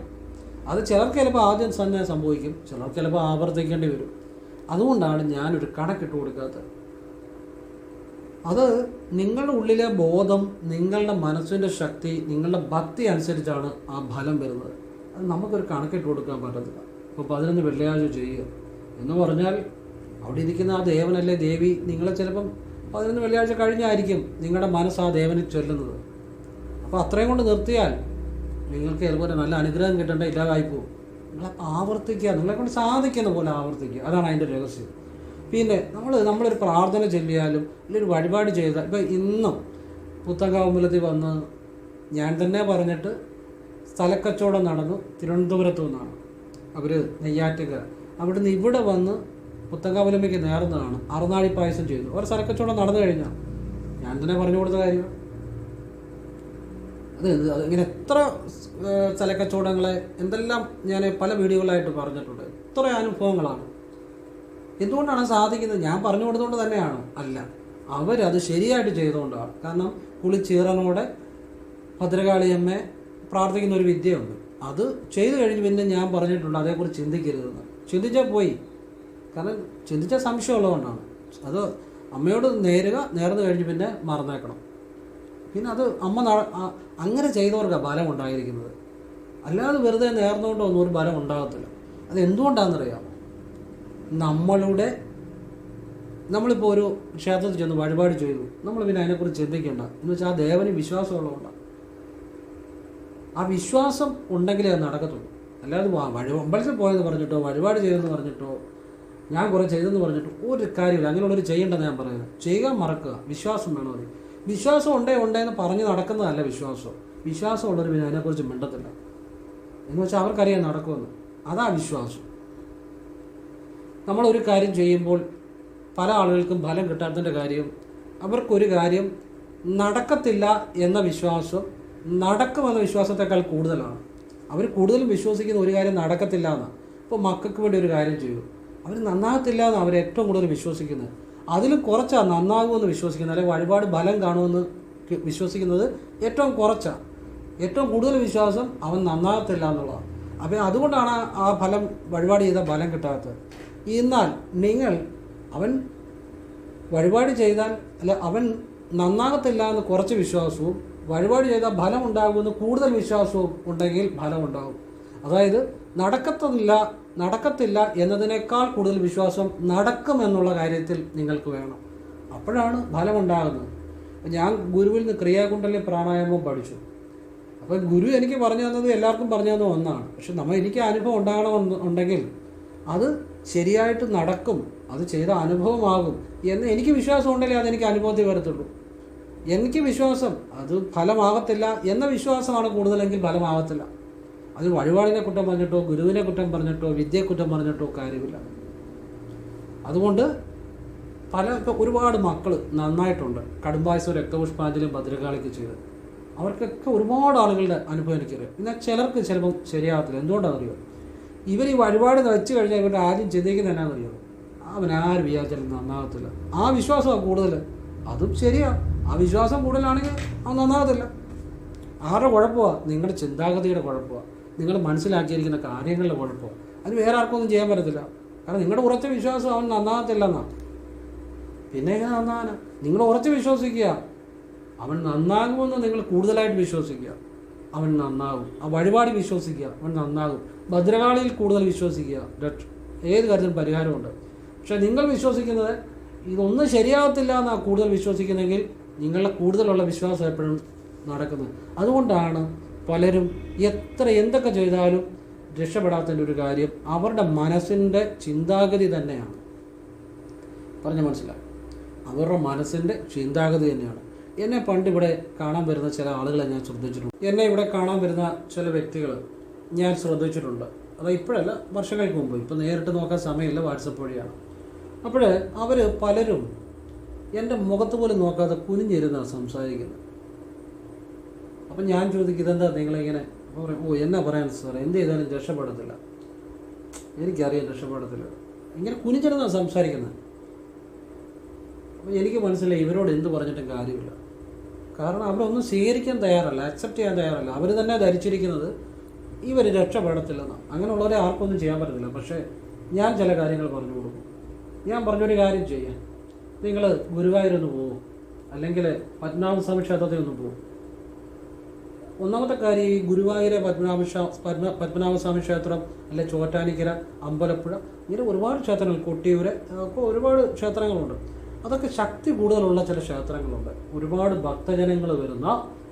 അത് ചിലർക്ക് ചിലപ്പോൾ ആദ്യം തന്നെ സംഭവിക്കും, ചിലർക്ക് ചിലപ്പോൾ ആവർത്തിക്കേണ്ടി വരും. അതുകൊണ്ടാണ് ഞാനൊരു കണക്കിട്ട് കൊടുക്കാത്തത്. അത് നിങ്ങളുടെ ഉള്ളിലെ ബോധം, നിങ്ങളുടെ മനസ്സിൻ്റെ ശക്തി, നിങ്ങളുടെ ഭക്തി അനുസരിച്ചാണ് ആ ഫലം വരുന്നത്. അത് നമുക്കൊരു കണക്കിട്ട് കൊടുക്കാൻ പറ്റത്തില്ല. ഇപ്പോൾ 11 വെള്ളിയാഴ്ച ചെയ്യുക എന്ന് പറഞ്ഞാൽ അവിടെ ഇരിക്കുന്ന ആ ദേവനല്ലേ ദേവി, നിങ്ങളെ ചിലപ്പം 11 വെള്ളിയാഴ്ച കഴിഞ്ഞായിരിക്കും നിങ്ങളുടെ മനസ്സ് ആ ദേവന് ചൊല്ലുന്നത്. അപ്പോൾ അത്രയും കൊണ്ട് നിർത്തിയാൽ നിങ്ങൾക്ക് ചിലപ്പോൾ നല്ല അനുഗ്രഹം കിട്ടേണ്ട ഇല്ലാതായിപ്പോവും. നിങ്ങളപ്പോൾ ആവർത്തിക്കുക, നിങ്ങളെക്കൊണ്ട് സാധിക്കുന്ന പോലെ ആവർത്തിക്കുക. അതാണ് അതിൻ്റെ രഹസ്യം. പിന്നെ നമ്മളൊരു പ്രാർത്ഥന ചൊല്ലിയാലും അല്ലെങ്കിൽ ഒരു വഴിപാട് ചെയ്താൽ, ഇപ്പോൾ ഇന്നും പുത്തങ്കാവുമ്പലത്തിൽ വന്ന് ഞാൻ തന്നെ പറഞ്ഞിട്ട് സ്ഥലക്കച്ചവടം നടന്നു. തിരുവനന്തപുരത്തു നിന്നാണ് അവർ, നെയ്യാറ്റുകര. അവിടുന്ന് ഇവിടെ വന്ന് പുത്തങ്കാവുലമ്മയ്ക്ക് നേർന്നതാണ്, അറുനാഴി പായസം ചെയ്തു. ഒരു സ്ഥലക്കച്ചവടം നടന്നു കഴിഞ്ഞാൽ ഞാൻ തന്നെ പറഞ്ഞു കൊടുത്ത കാര്യം. അത് ഇങ്ങനെ എത്ര സ്ഥലക്കച്ചവടങ്ങളെ എന്തെല്ലാം ഞാൻ പല വീഡിയോകളായിട്ട് പറഞ്ഞിട്ടുണ്ട്. എത്ര അനുഭവങ്ങളാണ്. എന്തുകൊണ്ടാണ് സാധിക്കുന്നത്? ഞാൻ പറഞ്ഞു കൊടുത്തുകൊണ്ട് തന്നെയാണോ? അല്ല, അവരത് ശരിയായിട്ട് ചെയ്തുകൊണ്ടാണ്. കാരണം കുളിച്ചീറനോടെ ഭദ്രകാളിയമ്മയെ പ്രാർത്ഥിക്കുന്ന ഒരു വിദ്യയുണ്ട്. അത് ചെയ്തു കഴിഞ്ഞ് പിന്നെ ഞാൻ പറഞ്ഞിട്ടുണ്ട് അതേക്കുറിച്ച് ചിന്തിക്കരുതെന്ന്. ചിന്തിച്ചാൽ പോയി. കാരണം ചിന്തിച്ചാൽ സംശയമുള്ളതുകൊണ്ടാണ്. അത് അമ്മയോട് നേർന്നു കഴിഞ്ഞ് പിന്നെ മറന്നേക്കണം. പിന്നെ അത് അമ്മ അങ്ങനെ ചെയ്തവർക്കാണ് ബലം ഉണ്ടായിരിക്കുന്നത്. അല്ലാതെ വെറുതെ നേർന്നുകൊണ്ടൊന്നും ഒരു ബലം ഉണ്ടാകത്തില്ല. അത് എന്തുകൊണ്ടാണെന്നറിയാമോ? നമ്മളിപ്പോൾ ഒരു ക്ഷേത്രത്തിൽ ചെന്ന് വഴിപാട് ചെയ്തു, നമ്മൾ പിന്നെ അതിനെക്കുറിച്ച് ചിന്തിക്കേണ്ട. എന്ന് വെച്ചാൽ ആ ദേവന് വിശ്വാസമുള്ളതുകൊണ്ടാണ്. ആ വിശ്വാസം ഉണ്ടെങ്കിലേ അത് നടക്കത്തുള്ളൂ. അല്ലാതെ അമ്പലത്തിൽ പോയെന്ന് പറഞ്ഞിട്ടോ വഴിപാട് ചെയ്തെന്ന് പറഞ്ഞിട്ടോ ഞാൻ കുറേ ചെയ്തെന്ന് പറഞ്ഞിട്ടോ ഒരു കാര്യമില്ല. അങ്ങനെയുള്ളൊരു ചെയ്യേണ്ടത് ഞാൻ പറയുന്നത്. ചെയ്യാൻ മറക്കുക. വിശ്വാസം വേണം. അത് വിശ്വാസം ഉണ്ടേന്ന് പറഞ്ഞ് നടക്കുന്നതല്ല വിശ്വാസം. വിശ്വാസമുള്ളവർ പിന്നെ അതിനെക്കുറിച്ച് മിണ്ടത്തില്ല. എന്ന് വെച്ചാൽ അവർക്കറിയാൻ നടക്കുമെന്ന്. അതാ വിശ്വാസം. നമ്മളൊരു കാര്യം ചെയ്യുമ്പോൾ പല ആളുകൾക്കും ഫലം കിട്ടാത്തതിൻ്റെ കാര്യം, അവർക്കൊരു കാര്യം നടക്കത്തില്ല എന്ന വിശ്വാസം നടക്കുമെന്ന വിശ്വാസത്തെക്കാൾ കൂടുതലാണ്. അവർ കൂടുതലും വിശ്വസിക്കുന്ന ഒരു കാര്യം നടക്കത്തില്ല എന്നാണ്. ഇപ്പോൾ മക്കൾക്ക് വേണ്ടി ഒരു കാര്യം ചെയ്തു, അവർ നന്നാകത്തില്ല എന്ന് അവർ ഏറ്റവും കൂടുതൽ വിശ്വസിക്കുന്നത്. അതിലും കുറച്ചാണ് നന്നാകുമെന്ന് വിശ്വസിക്കുന്നത്. അല്ലെങ്കിൽ വഴിപാട് ഫലം കാണുമെന്ന് വിശ്വസിക്കുന്നത് ഏറ്റവും കുറച്ചാണ്. ഏറ്റവും കൂടുതൽ വിശ്വാസം അവൻ നന്നാകത്തില്ല എന്നുള്ളതാണ്. അപ്പോൾ അതുകൊണ്ടാണ് ആ ഫലം, വഴിപാട് ചെയ്ത ഫലം കിട്ടാത്തത്. എന്നാൽ അവൻ വഴിപാട് ചെയ്താൽ അവൻ നന്നാകത്തില്ല എന്ന് കുറച്ച് വിശ്വാസവും വഴിപാട് ചെയ്താൽ ഫലം ഉണ്ടാകുമെന്ന് കൂടുതൽ വിശ്വാസവും ഉണ്ടെങ്കിൽ ഫലം ഉണ്ടാകും. അതായത് നടക്കത്തില്ല എന്നതിനേക്കാൾ കൂടുതൽ വിശ്വാസം നടക്കുമെന്നുള്ള കാര്യത്തിൽ നിങ്ങൾക്ക് വേണം. അപ്പോഴാണ് ഫലം ഉണ്ടാകുന്നത്. ഞാൻ ഗുരുവിൽ നിന്ന് ക്രിയാകുണ്ടലിനി പ്രാണായാമം പഠിച്ചു. അപ്പോൾ ഗുരു എനിക്ക് പറഞ്ഞു തന്നത് എല്ലാവർക്കും പറഞ്ഞു തന്ന ഒന്നാണ്. പക്ഷെ എനിക്ക് അനുഭവം ഉണ്ടാകണമെന്നുണ്ടെങ്കിൽ അത് ശരിയായിട്ട് നടക്കും, അത് ചെയ്ത അനുഭവമാകും എന്ന് എനിക്ക് വിശ്വാസം ഉണ്ടെങ്കിൽ അതെനിക്ക് അനുഭവത്തിൽ വരത്തുള്ളൂ. എനിക്ക് വിശ്വാസം അത് ഫലമാകത്തില്ല എന്ന വിശ്വാസമാണ് കൂടുതലെങ്കിൽ ഫലമാകത്തില്ല. അത് വഴിപാടിനെ കുറ്റം പറഞ്ഞിട്ടോ ഗുരുവിനെ കുറ്റം പറഞ്ഞിട്ടോ വിദ്യയെ കുറ്റം പറഞ്ഞിട്ടോ കാര്യമില്ല. അതുകൊണ്ട് ഇപ്പോൾ ഒരുപാട് മക്കൾ നന്നായിട്ടുണ്ട്. കടുംബായസവും രക്തപുഷ്പാഞ്ജലിയും ഭദ്രകാളിക്ക് ചെയ്ത് അവർക്കൊക്കെ ഒരുപാട് ആളുകളുടെ അനുഭവം എനിക്കറിയാം. എന്നാൽ ചിലർക്ക് ചിലപ്പം ശരിയാകത്തില്ല. എന്തുകൊണ്ടാണെന്നറിയോ? ഇവർ ഈ വഴിപാട് വെച്ച് കഴിഞ്ഞാൽ ഇവരുടെ ആദ്യം ചിന്തിക്കുന്നത് എന്നാണെന്നറിയോ? ആ അവൻ ആര് വിചാരിച്ചാലും നന്നാകത്തില്ല. ആ വിശ്വാസമാണ് കൂടുതൽ. അതും ശരിയാ, ആ വിശ്വാസം കൂടുതലാണെങ്കിൽ അവൻ നന്നാകത്തില്ല. ആരുടെ കുഴപ്പമാണ്? നിങ്ങളുടെ ചിന്താഗതിയുടെ കുഴപ്പമാണ്, നിങ്ങൾ മനസ്സിലാക്കിയിരിക്കുന്ന കാര്യങ്ങളുടെ കുഴപ്പമാണ്. അത് വേറെ ആർക്കൊന്നും ചെയ്യാൻ പറ്റത്തില്ല. കാരണം നിങ്ങളുടെ ഉറച്ച വിശ്വാസം അവൻ നന്നാകത്തില്ലെന്നാണ്. പിന്നെ എങ്ങനെ നന്നാകാനാ? നിങ്ങൾ ഉറച്ച് വിശ്വസിക്കുക, അവൻ നന്നാകുമെന്ന് നിങ്ങൾ കൂടുതലായിട്ട് വിശ്വസിക്കുക, അവൻ നന്നാകും. ആ വഴിപാട് വിശ്വസിക്കുക, അവൻ നന്നാകും. ഭദ്രകാളിയിൽ കൂടുതൽ വിശ്വസിക്കുക, ഏത് കാര്യത്തിലും പരിഹാരമുണ്ട്. പക്ഷെ നിങ്ങൾ വിശ്വസിക്കുന്നത് ഇതൊന്നും ശരിയാകത്തില്ല എന്നാണ് കൂടുതൽ വിശ്വസിക്കുന്നെങ്കിൽ നിങ്ങളുടെ കൂടുതലുള്ള വിശ്വാസം എപ്പോഴും നടക്കുന്നത്. അതുകൊണ്ടാണ് പലരും എന്തൊക്കെ ചെയ്താലും രക്ഷപ്പെടാത്തതിൻ്റെ ഒരു കാര്യം അവരുടെ മനസ്സിൻ്റെ ചിന്താഗതി തന്നെയാണ്. പറഞ്ഞ മനസ്സിലായി? അവരുടെ മനസ്സിൻ്റെ ചിന്താഗതി തന്നെയാണ്. എന്നെ പണ്ട് ഇവിടെ കാണാൻ വരുന്ന ചില ആളുകളെ ഞാൻ ശ്രദ്ധിച്ചിട്ടുണ്ട്. എന്നെ ഇവിടെ കാണാൻ വരുന്ന ചില വ്യക്തികൾ ഞാൻ ശ്രദ്ധിച്ചിട്ടുണ്ട്. അത് ഇപ്പോഴല്ല, വർഷങ്ങൾക്ക് മുമ്പ്. ഇപ്പം നേരിട്ട് നോക്കാൻ സമയമില്ല, വാട്സപ്പ് വഴിയാണ്. അപ്പോൾ അവർ പലരും എൻ്റെ മുഖത്ത് പോലും നോക്കാതെ കുനിഞ്ഞിരുന്നാണ് സംസാരിക്കുന്നത്. അപ്പം ഞാൻ ചോദിക്കും, ഇതെന്താ നിങ്ങളിങ്ങനെ? അപ്പോൾ പറയും, ഓ എന്നാ പറയാൻ സാറേ, എന്ത് ചെയ്താലും രക്ഷപ്പെടത്തില്ല, എനിക്കറിയാം രക്ഷപ്പെടത്തില്ല. ഇങ്ങനെ കുനിഞ്ഞിരുന്നാണ് സംസാരിക്കുന്നത്. അപ്പോൾ എനിക്ക് മനസ്സിലായി ഇവരോട് എന്ത് പറഞ്ഞിട്ടും കാര്യമില്ല. കാരണം അവരൊന്നും സ്വീകരിക്കാൻ തയ്യാറല്ല, അക്സെപ്റ്റ് ചെയ്യാൻ തയ്യാറല്ല. അവർ തന്നെ ധരിച്ചിരിക്കുന്നത് ഇവർ രക്ഷപ്പെടത്തില്ലെന്നാണ്. അങ്ങനെയുള്ളവരെ ആർക്കൊന്നും ചെയ്യാൻ പറ്റത്തില്ല. പക്ഷേ ഞാൻ ചില കാര്യങ്ങൾ പറഞ്ഞു കൊടുക്കും. ഞാൻ പറഞ്ഞൊരു കാര്യം ചെയ്യാം, നിങ്ങൾ ഗുരുവായൂരൊന്ന് പോകും, അല്ലെങ്കിൽ പത്മനാഭസ്വാമി ക്ഷേത്രത്തിൽ ഒന്ന് പോകും. ഒന്നാമത്തെ കാര്യം, ഈ ഗുരുവായൂരെ പത്മനാഭസ്വാമി ക്ഷേത്രം, അല്ലെ ചോറ്റാനിക്കര, അമ്പലപ്പുഴ, ഇങ്ങനെ ഒരുപാട് ക്ഷേത്രങ്ങൾ, കൊട്ടിയൂര്, അപ്പോൾ ഒരുപാട് ക്ഷേത്രങ്ങളുണ്ട്. അതൊക്കെ ശക്തി കൂടുതലുള്ള ചില ക്ഷേത്രങ്ങളുണ്ട്. ഒരുപാട് ഭക്തജനങ്ങൾ വരുന്ന.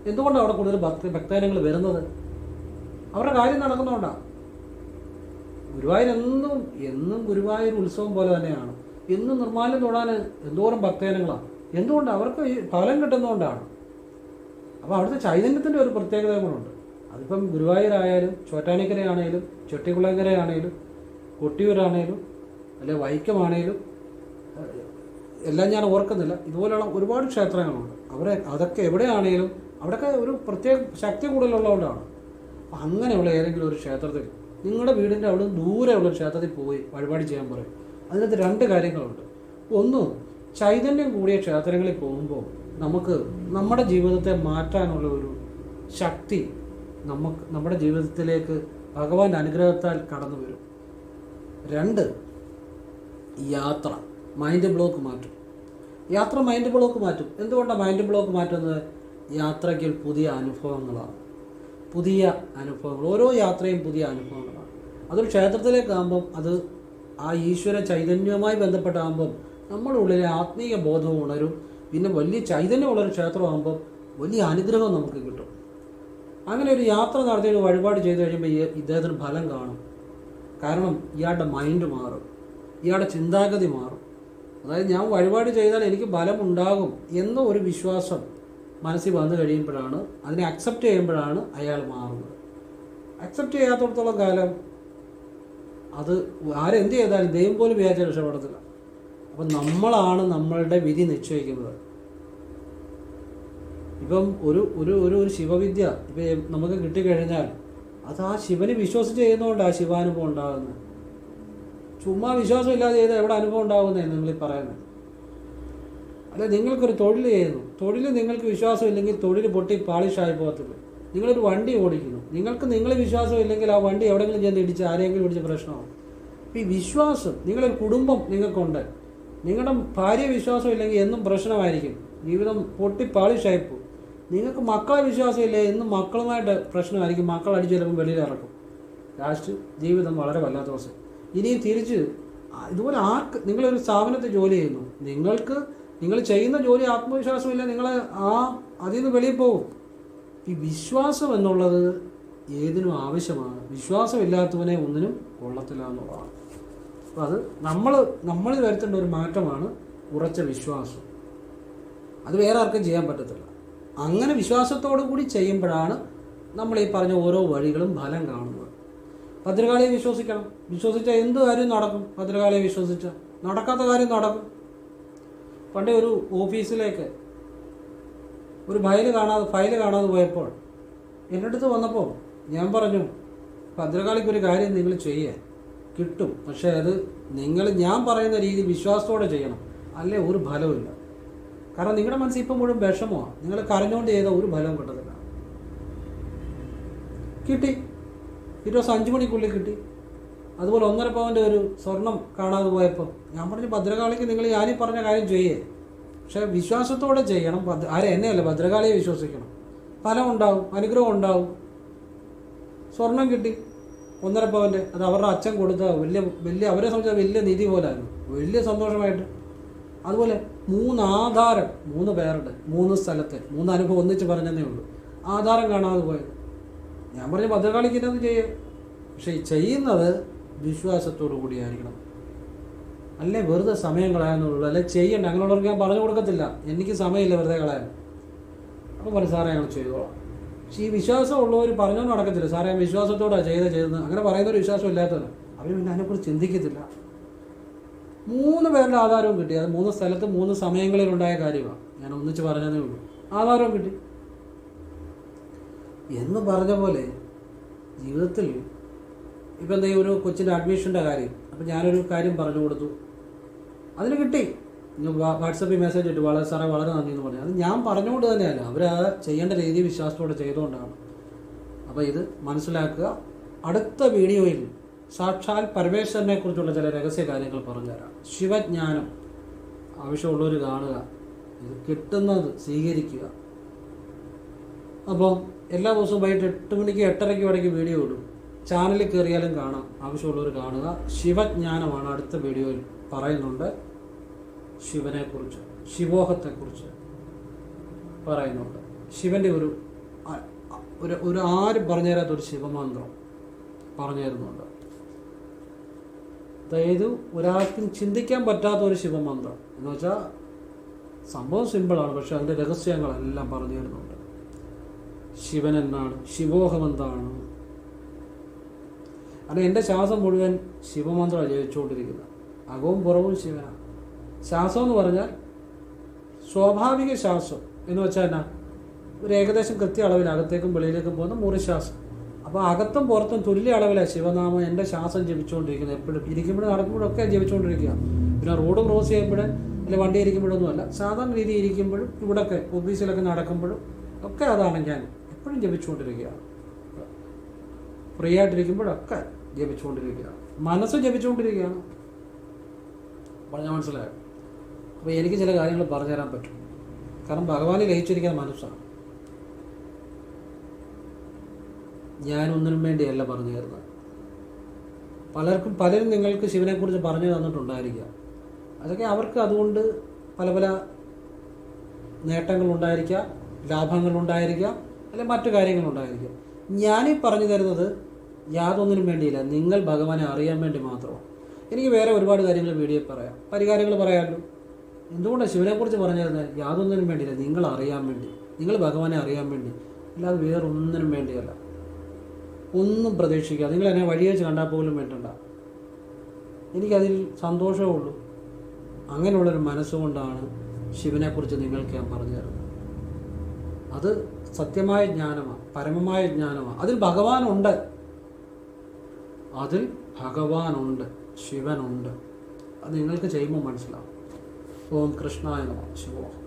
എന്തുകൊണ്ടാണ് അവിടെ കൂടുതൽ ഭക്തജനങ്ങൾ വരുന്നത്? അവരുടെ കാര്യം നടക്കുന്നതുകൊണ്ടാണ്. ഗുരുവായൂർ എന്നും ഗുരുവായൂർ ഉത്സവം പോലെ തന്നെയാണ്. എന്നും നിർമ്മാല്യം തൊടാൻ എന്തോരം ഭക്തജനങ്ങളാണ്. എന്തുകൊണ്ടാണ്? അവർക്ക് ഫലം കിട്ടുന്നതുകൊണ്ടാണ്. അപ്പോൾ അവിടുത്തെ ചൈതന്യത്തിൻ്റെ ഒരു പ്രത്യേകത കൂടെ. അതിപ്പം ഗുരുവായൂരായാലും ചോറ്റാനിക്കരയാണേലും ചെട്ടിക്കുളങ്ങരയാണേലും കൊട്ടിയൂരാണേലും അല്ലെ വൈക്കമാണേലും എല്ലാം ഞാൻ ഓർക്കുന്നില്ല, ഇതുപോലെയുള്ള ഒരുപാട് ക്ഷേത്രങ്ങളുണ്ട്. അതൊക്കെ എവിടെയാണേലും അവിടെയൊക്കെ ഒരു പ്രത്യേക ശക്തി കൂടുതലുള്ളതുകൊണ്ടാണ്. അപ്പം അങ്ങനെയുള്ള ഏതെങ്കിലും ഒരു ക്ഷേത്രത്തിൽ, നിങ്ങളുടെ വീടിൻ്റെ അവിടെ ദൂരെയുള്ള ക്ഷേത്രത്തിൽ പോയി വഴിപാട് ചെയ്യാൻ പറയും. അതിനകത്ത് രണ്ട് കാര്യങ്ങളുണ്ട്. ഒന്ന്, ചൈതന്യം കൂടിയ ക്ഷേത്രങ്ങളിൽ പോകുമ്പോൾ നമുക്ക് നമ്മുടെ ജീവിതത്തെ മാറ്റാനുള്ള ഒരു ശക്തി നമ്മുടെ ജീവിതത്തിലേക്ക് ഭഗവാന്റെ അനുഗ്രഹത്താൽ കടന്നു വരും. രണ്ട്, യാത്ര മൈൻഡ് ബ്ലോക്ക് മാറ്റും. യാത്ര മൈൻഡ് ബ്ലോക്ക് മാറ്റും. എന്തുകൊണ്ടാണ് മൈൻഡ് ബ്ലോക്ക് മാറ്റുന്നത്? യാത്രയ്ക്ക് പുതിയ അനുഭവങ്ങളാണ്, പുതിയ അനുഭവങ്ങൾ. ഓരോ യാത്രയും പുതിയ അനുഭവങ്ങളാണ്. അതൊരു ക്ഷേത്രത്തിലേക്കാകുമ്പം അത് ആ ഈശ്വര ചൈതന്യവുമായി ബന്ധപ്പെട്ടാകുമ്പം നമ്മുടെ ഉള്ളിലെ ആത്മീയ ബോധവും ഉണരും. പിന്നെ വലിയ ചൈതന്യമുള്ളൊരു ക്ഷേത്രമാകുമ്പം വലിയ അനുഗ്രഹം നമുക്ക് കിട്ടും. അങ്ങനെ ഒരു യാത്ര നടത്തിയിട്ട് വഴിപാട് ചെയ്ത് കഴിയുമ്പോൾ ഇദ്ദേഹത്തിന് ഫലം കാണും. കാരണം ഇയാളുടെ മൈൻഡ് മാറും, ഇയാളുടെ ചിന്താഗതി മാറും. അതായത് ഞാൻ വഴിപാട് ചെയ്താൽ എനിക്ക് ബലമുണ്ടാകും എന്ന ഒരു വിശ്വാസം മനസ്സിൽ വന്നു കഴിയുമ്പോഴാണ്, അതിനെ അക്സെപ്റ്റ് ചെയ്യുമ്പോഴാണ് അയാൾ മാറുന്നത്. അക്സെപ്റ്റ് ചെയ്യാത്തടത്തോളം കാലം അത് ആരെന്ത് ചെയ്താലും ദൈവം പോലും വിചാരിച്ചാൽ രക്ഷപ്പെടത്തില്ല. അപ്പം നമ്മളാണ് നമ്മളുടെ വിധി നിശ്ചയിക്കുന്നത്. ഇപ്പം ഒരു ശിവവിദ്യ ഇപ്പം നമുക്ക് കിട്ടിക്കഴിഞ്ഞാൽ അത് ആ ശിവനെ വിശ്വസിച്ച് ചെയ്യുന്നതുകൊണ്ടാണ് ശിവാനുഭവം ഉണ്ടാകുന്നത്. ചുമ്മാ വിശ്വാസം ഇല്ലാതെ ചെയ്താൽ എവിടെ അനുഭവം ഉണ്ടാകുന്നതെന്ന് നിങ്ങൾ പറയുന്നത്. അല്ല, നിങ്ങൾക്കൊരു തൊഴിൽ ചെയ്യുന്നു, തൊഴിൽ നിങ്ങൾക്ക് വിശ്വാസം ഇല്ലെങ്കിൽ തൊഴിൽ പൊട്ടി പാളിഷായി പോകത്തില്ല. നിങ്ങളൊരു വണ്ടി ഓടിക്കുന്നു, നിങ്ങളെ വിശ്വാസം ഇല്ലെങ്കിൽ ആ വണ്ടി എവിടെയെങ്കിലും ചെന്ന് ഇടിച്ച് ആരെങ്കിലും ഇടിച്ച് പ്രശ്നമാകും. ഈ വിശ്വാസം, നിങ്ങളൊരു കുടുംബം നിങ്ങൾക്കുണ്ട്, നിങ്ങളുടെ ഭാര്യ വിശ്വാസം ഇല്ലെങ്കിൽ എന്നും പ്രശ്നമായിരിക്കും, ജീവിതം പൊട്ടി പാളിഷായി പോകും. നിങ്ങൾക്ക് മക്കളെ വിശ്വാസം ഇല്ലേ, എന്നും മക്കളുമായിട്ട് പ്രശ്നമായിരിക്കും, മക്കൾ അടിച്ച് ചിലപ്പം വെളിയിലിറക്കും. ലാസ്റ്റ് ജീവിതം വളരെ വല്ലാത്ത ദിവസം. ഇനിയും തിരിച്ച് ഇതുപോലെ നിങ്ങളൊരു സ്ഥാപനത്തിൽ ജോലി ചെയ്യുന്നു, നിങ്ങൾ ചെയ്യുന്ന ജോലി ആത്മവിശ്വാസമില്ല, നിങ്ങൾ അതിൽ നിന്ന് വെളിയിൽ പോകും. ഈ വിശ്വാസം എന്നുള്ളത് ഏതിനും ആവശ്യമാണ്. വിശ്വാസമില്ലാത്തവനെ ഒന്നിനും കൊള്ളത്തില്ല എന്നുള്ളതാണ്. അപ്പോൾ അത് നമ്മളിൽ വരുത്തേണ്ട ഒരു മാറ്റമാണ് ഉറച്ച വിശ്വാസം. അത് വേറെ ആർക്കും ചെയ്യാൻ പറ്റത്തില്ല. അങ്ങനെ വിശ്വാസത്തോടു കൂടി ചെയ്യുമ്പോഴാണ് നമ്മൾ ഈ പറഞ്ഞ ഓരോ വഴികളും ഫലം കാണുന്നത്. ഭദ്രകാളിയെ വിശ്വസിക്കണം. വിശ്വസിച്ചാൽ എന്ത് കാര്യം നടക്കും. ഭദ്രകാളിയെ വിശ്വസിച്ചാൽ നടക്കാത്ത കാര്യം നടക്കും. പണ്ടേ ഒരു ഓഫീസിലേക്ക് ഒരു ഫയല് കാണാതെ പോയപ്പോൾ എൻ്റെ അടുത്ത് വന്നപ്പോൾ ഞാൻ പറഞ്ഞു, ഭദ്രകാളിക്കൊരു കാര്യം നിങ്ങൾ ചെയ്യുക, കിട്ടും. പക്ഷേ അത് ഞാൻ പറയുന്ന രീതി വിശ്വാസത്തോടെ ചെയ്യണം, അല്ലേ ഒരു ഫലവുമില്ല. കാരണം നിങ്ങളുടെ മനസ്സിൽ ഇപ്പം മുഴുവൻ വിഷമമാണ്. നിങ്ങൾ കരഞ്ഞുകൊണ്ട് ചെയ്ത ഒരു ഫലവും കിട്ടത്തില്ല. കിട്ടി, ഈ ദിവസം 5 മണിക്കുള്ളിൽ കിട്ടി. അതുപോലെ 1.5 പവൻ്റെ ഒരു സ്വർണം കാണാതെ പോയപ്പോൾ ഞാൻ പറഞ്ഞു ഭദ്രകാളിക്ക് നിങ്ങൾ ഞാനീ പറഞ്ഞ കാര്യം ചെയ്യേ, പക്ഷേ വിശ്വാസത്തോടെ ചെയ്യണം. എന്നെയല്ല, ഭദ്രകാളിയെ വിശ്വസിക്കണം. ഫലം ഉണ്ടാവും, അനുഗ്രഹം ഉണ്ടാവും. സ്വർണം കിട്ടി 1.5 പവൻ്റെ. അത് അവരുടെ അച്ഛൻ കൊടുത്ത വലിയ അവരെ സംബന്ധിച്ച വലിയ നിധി പോലായിരുന്നു, വലിയ സന്തോഷമായിട്ട്. അതുപോലെ 3 ആധാരം 3 പേരുടെ 3 സ്ഥലത്തെ 3 അനുഭവം ഒന്നിച്ച് പറഞ്ഞതേ ഉള്ളൂ. ആധാരം കാണാതെ പോയത്. ഞാൻ പറഞ്ഞ ഭദ്രകാളിക്ക് ഇന്നത് ചെയ്യുക, പക്ഷെ ചെയ്യുന്നത് വിശ്വാസത്തോടു കൂടിയായിരിക്കണം. അല്ലേ വെറുതെ സമയം കളയാന്നുള്ളൂ, അല്ലെ ചെയ്യണ്ട. അങ്ങനെയുള്ളവർക്ക് ഞാൻ പറഞ്ഞു കൊടുക്കത്തില്ല, എനിക്ക് സമയമില്ല വെറുതെ കളയാൻ. അപ്പോൾ പറയും സാറേ ഞങ്ങൾ ചെയ്തോളാം. പക്ഷേ ഈ വിശ്വാസം ഉള്ളവർ പറഞ്ഞുകൊണ്ട് നടക്കത്തില്ല. സാറേ ഞാൻ വിശ്വാസത്തോടാണ് ചെയ്തെന്ന് അങ്ങനെ പറയുന്നൊരു വിശ്വാസം ഇല്ലാത്തവർ അവർ പിന്നെ അതിനെക്കുറിച്ച് ചിന്തിക്കത്തില്ല. 3 പേരുടെ ആധാരവും കിട്ടി. അത് 3 സ്ഥലത്ത് 3 സമയങ്ങളിലുണ്ടായ കാര്യമാണ്. ഞാൻ ഒന്നിച്ച് പറഞ്ഞതേ ഉള്ളൂ. ആധാരവും കിട്ടി എന്ന് പറഞ്ഞ പോലെ ജീവിതത്തിൽ ഇപ്പം എന്താ ഒരു കൊച്ചിൻ്റെ അഡ്മിഷൻ്റെ കാര്യം, അപ്പം ഞാനൊരു കാര്യം പറഞ്ഞു കൊടുത്തു, അതിന് കിട്ടി. വാട്സപ്പിൽ മെസ്സേജ് ഇട്ടു, വളരെ സാറേ വളരെ നന്ദി എന്ന് പറഞ്ഞു. അത് ഞാൻ പറഞ്ഞുകൊണ്ട് തന്നെയല്ല, അവർ ആ ചെയ്യേണ്ട രീതി വിശ്വാസത്തോടെ ചെയ്തുകൊണ്ടാണ്. അപ്പോൾ ഇത് മനസ്സിലാക്കുക. അടുത്ത വീഡിയോയിൽ സാക്ഷാൽ പരമേശ്വരനെ കുറിച്ചുള്ള ചില രഹസ്യ കാര്യങ്ങൾ പറഞ്ഞുതരാം. ശിവജ്ഞാനം ആവശ്യമുള്ളവർ കാണുക, ഇത് കിട്ടുന്നത് സ്വീകരിക്കുക. അപ്പം എല്ലാ ദിവസവും വൈകിട്ട് 8 മണിക്ക് 8:30 ഇടയ്ക്ക് വീഡിയോ ഇടും. ചാനലിൽ കയറിയാലും കാണാം, ആവശ്യമുള്ളവർ കാണുക. ശിവജ്ഞാനമാണ് അടുത്ത വീഡിയോയിൽ പറയുന്നുണ്ട്. ശിവനെക്കുറിച്ച്, ശിവോഹത്തെക്കുറിച്ച് പറയുന്നുണ്ട്. ശിവൻ്റെ ഒരു ആരും പറഞ്ഞു തരാത്തൊരു ശിവമന്ത്രം പറഞ്ഞു തരുന്നുണ്ട്. അതായത് ഒരാൾക്കും ചിന്തിക്കാൻ പറ്റാത്ത ഒരു ശിവമന്ത്രം എന്ന് വെച്ചാൽ സംഭവം സിമ്പിളാണ്, പക്ഷെ അതിൻ്റെ രഹസ്യങ്ങളെല്ലാം പറഞ്ഞു തരുന്നുണ്ട്. ശിവൻ എന്നാണ്, ശിവോഹം എന്താണ്. കാരണം എൻ്റെ ശ്വാസം മുഴുവൻ ശിവമന്ത്രമാണ് ജയിച്ചുകൊണ്ടിരിക്കുന്നത്. അകവും പുറവും ശിവനാണ്. ശ്വാസം എന്ന് പറഞ്ഞാൽ സ്വാഭാവിക ശ്വാസം എന്ന് വെച്ചാൽ എന്നാ, ഒരു ഏകദേശം കൃത്യ അളവിൽ അകത്തേക്കും വെളിയിലേക്കും പോകുന്ന മുറിശ്വാസം. അപ്പോൾ അകത്തും പുറത്തും തുല്യ അളവിലാണ് ശിവനാമം എൻ്റെ ശ്വാസം ജപിച്ചുകൊണ്ടിരിക്കുന്നത്. എപ്പോഴും ഇരിക്കുമ്പോഴും നടക്കുമ്പോഴൊക്കെ ജപിച്ചുകൊണ്ടിരിക്കുക. പിന്നെ റോഡ് ക്രോസ് ചെയ്യുമ്പോഴും അല്ലെങ്കിൽ വണ്ടി ഇരിക്കുമ്പോഴൊന്നുമല്ല, സാധാരണ രീതിയിൽ ഇരിക്കുമ്പോഴും ഇവിടെയൊക്കെ ഓഫീസിലൊക്കെ നടക്കുമ്പോഴും ഒക്കെ അതാണ് ഞാൻ എപ്പോഴും ജപിച്ചുകൊണ്ടിരിക്കുക. ഫ്രീ ആയിട്ടിരിക്കുമ്പോഴൊക്കെ ജപിച്ചുകൊണ്ടിരിക്കുക, മനസ്സ് ജപിച്ചുകൊണ്ടിരിക്കുകയാണ്. പറഞ്ഞാൽ മനസ്സിലായോ? അപ്പോൾ എനിക്ക് ചില കാര്യങ്ങൾ പറഞ്ഞു തരാൻ പറ്റും, കാരണം ഭഗവാനെ ലയിച്ചിരിക്കുന്ന മനസ്സാണ്. ഞാനൊന്നിനും വേണ്ടിയല്ല പറഞ്ഞു തരുന്നത്. പലരും നിങ്ങൾക്ക് ശിവനെക്കുറിച്ച് പറഞ്ഞു തന്നിട്ടുണ്ടായിരിക്കുക. അതൊക്കെ അവർക്ക് അതുകൊണ്ട് പല പല നേട്ടങ്ങളുണ്ടായിരിക്കാം, ലാഭങ്ങളുണ്ടായിരിക്കാം, അല്ലെങ്കിൽ മറ്റു കാര്യങ്ങളുണ്ടായിരിക്കാം. ഞാനീ പറഞ്ഞു തരുന്നത് യാതൊന്നിനും വേണ്ടിയില്ല, നിങ്ങൾ ഭഗവാനെ അറിയാൻ വേണ്ടി മാത്രമാണ്. എനിക്ക് വേറെ ഒരുപാട് കാര്യങ്ങൾ വീഡിയോ പറയാം, പരിഹാരങ്ങൾ പറയാമല്ലോ. എന്തുകൊണ്ടാണ് ശിവനെക്കുറിച്ച് പറഞ്ഞു തരുന്നത്? യാതൊന്നിനും വേണ്ടിയില്ല, നിങ്ങൾ അറിയാൻ വേണ്ടി, നിങ്ങൾ ഭഗവാനെ അറിയാൻ വേണ്ടി, അല്ലാതെ വേറൊന്നിനും വേണ്ടിയല്ല. ഒന്നും പ്രതീക്ഷിക്കുക, നിങ്ങൾ എന്നെ വഴി വെച്ച് കണ്ടാൽ പോലും വേണ്ടണ്ട. എനിക്കതിൽ സന്തോഷമേ ഉള്ളൂ. അങ്ങനെയുള്ളൊരു മനസ്സുകൊണ്ടാണ് ശിവനെക്കുറിച്ച് നിങ്ങൾക്ക് ഞാൻ പറഞ്ഞു തരുന്നത്. അത് സത്യമായ ജ്ഞാനമാണ്, പരമമായ ജ്ഞാനമാണ്. അതിൽ ഭഗവാനുണ്ട്, ശിവനുണ്ട്. അത് നിങ്ങൾക്ക് ചെയ്യുമ്പോൾ മനസ്സിലാവും. ഓം കൃഷ്ണായ നമഃ. ശിവോഹം.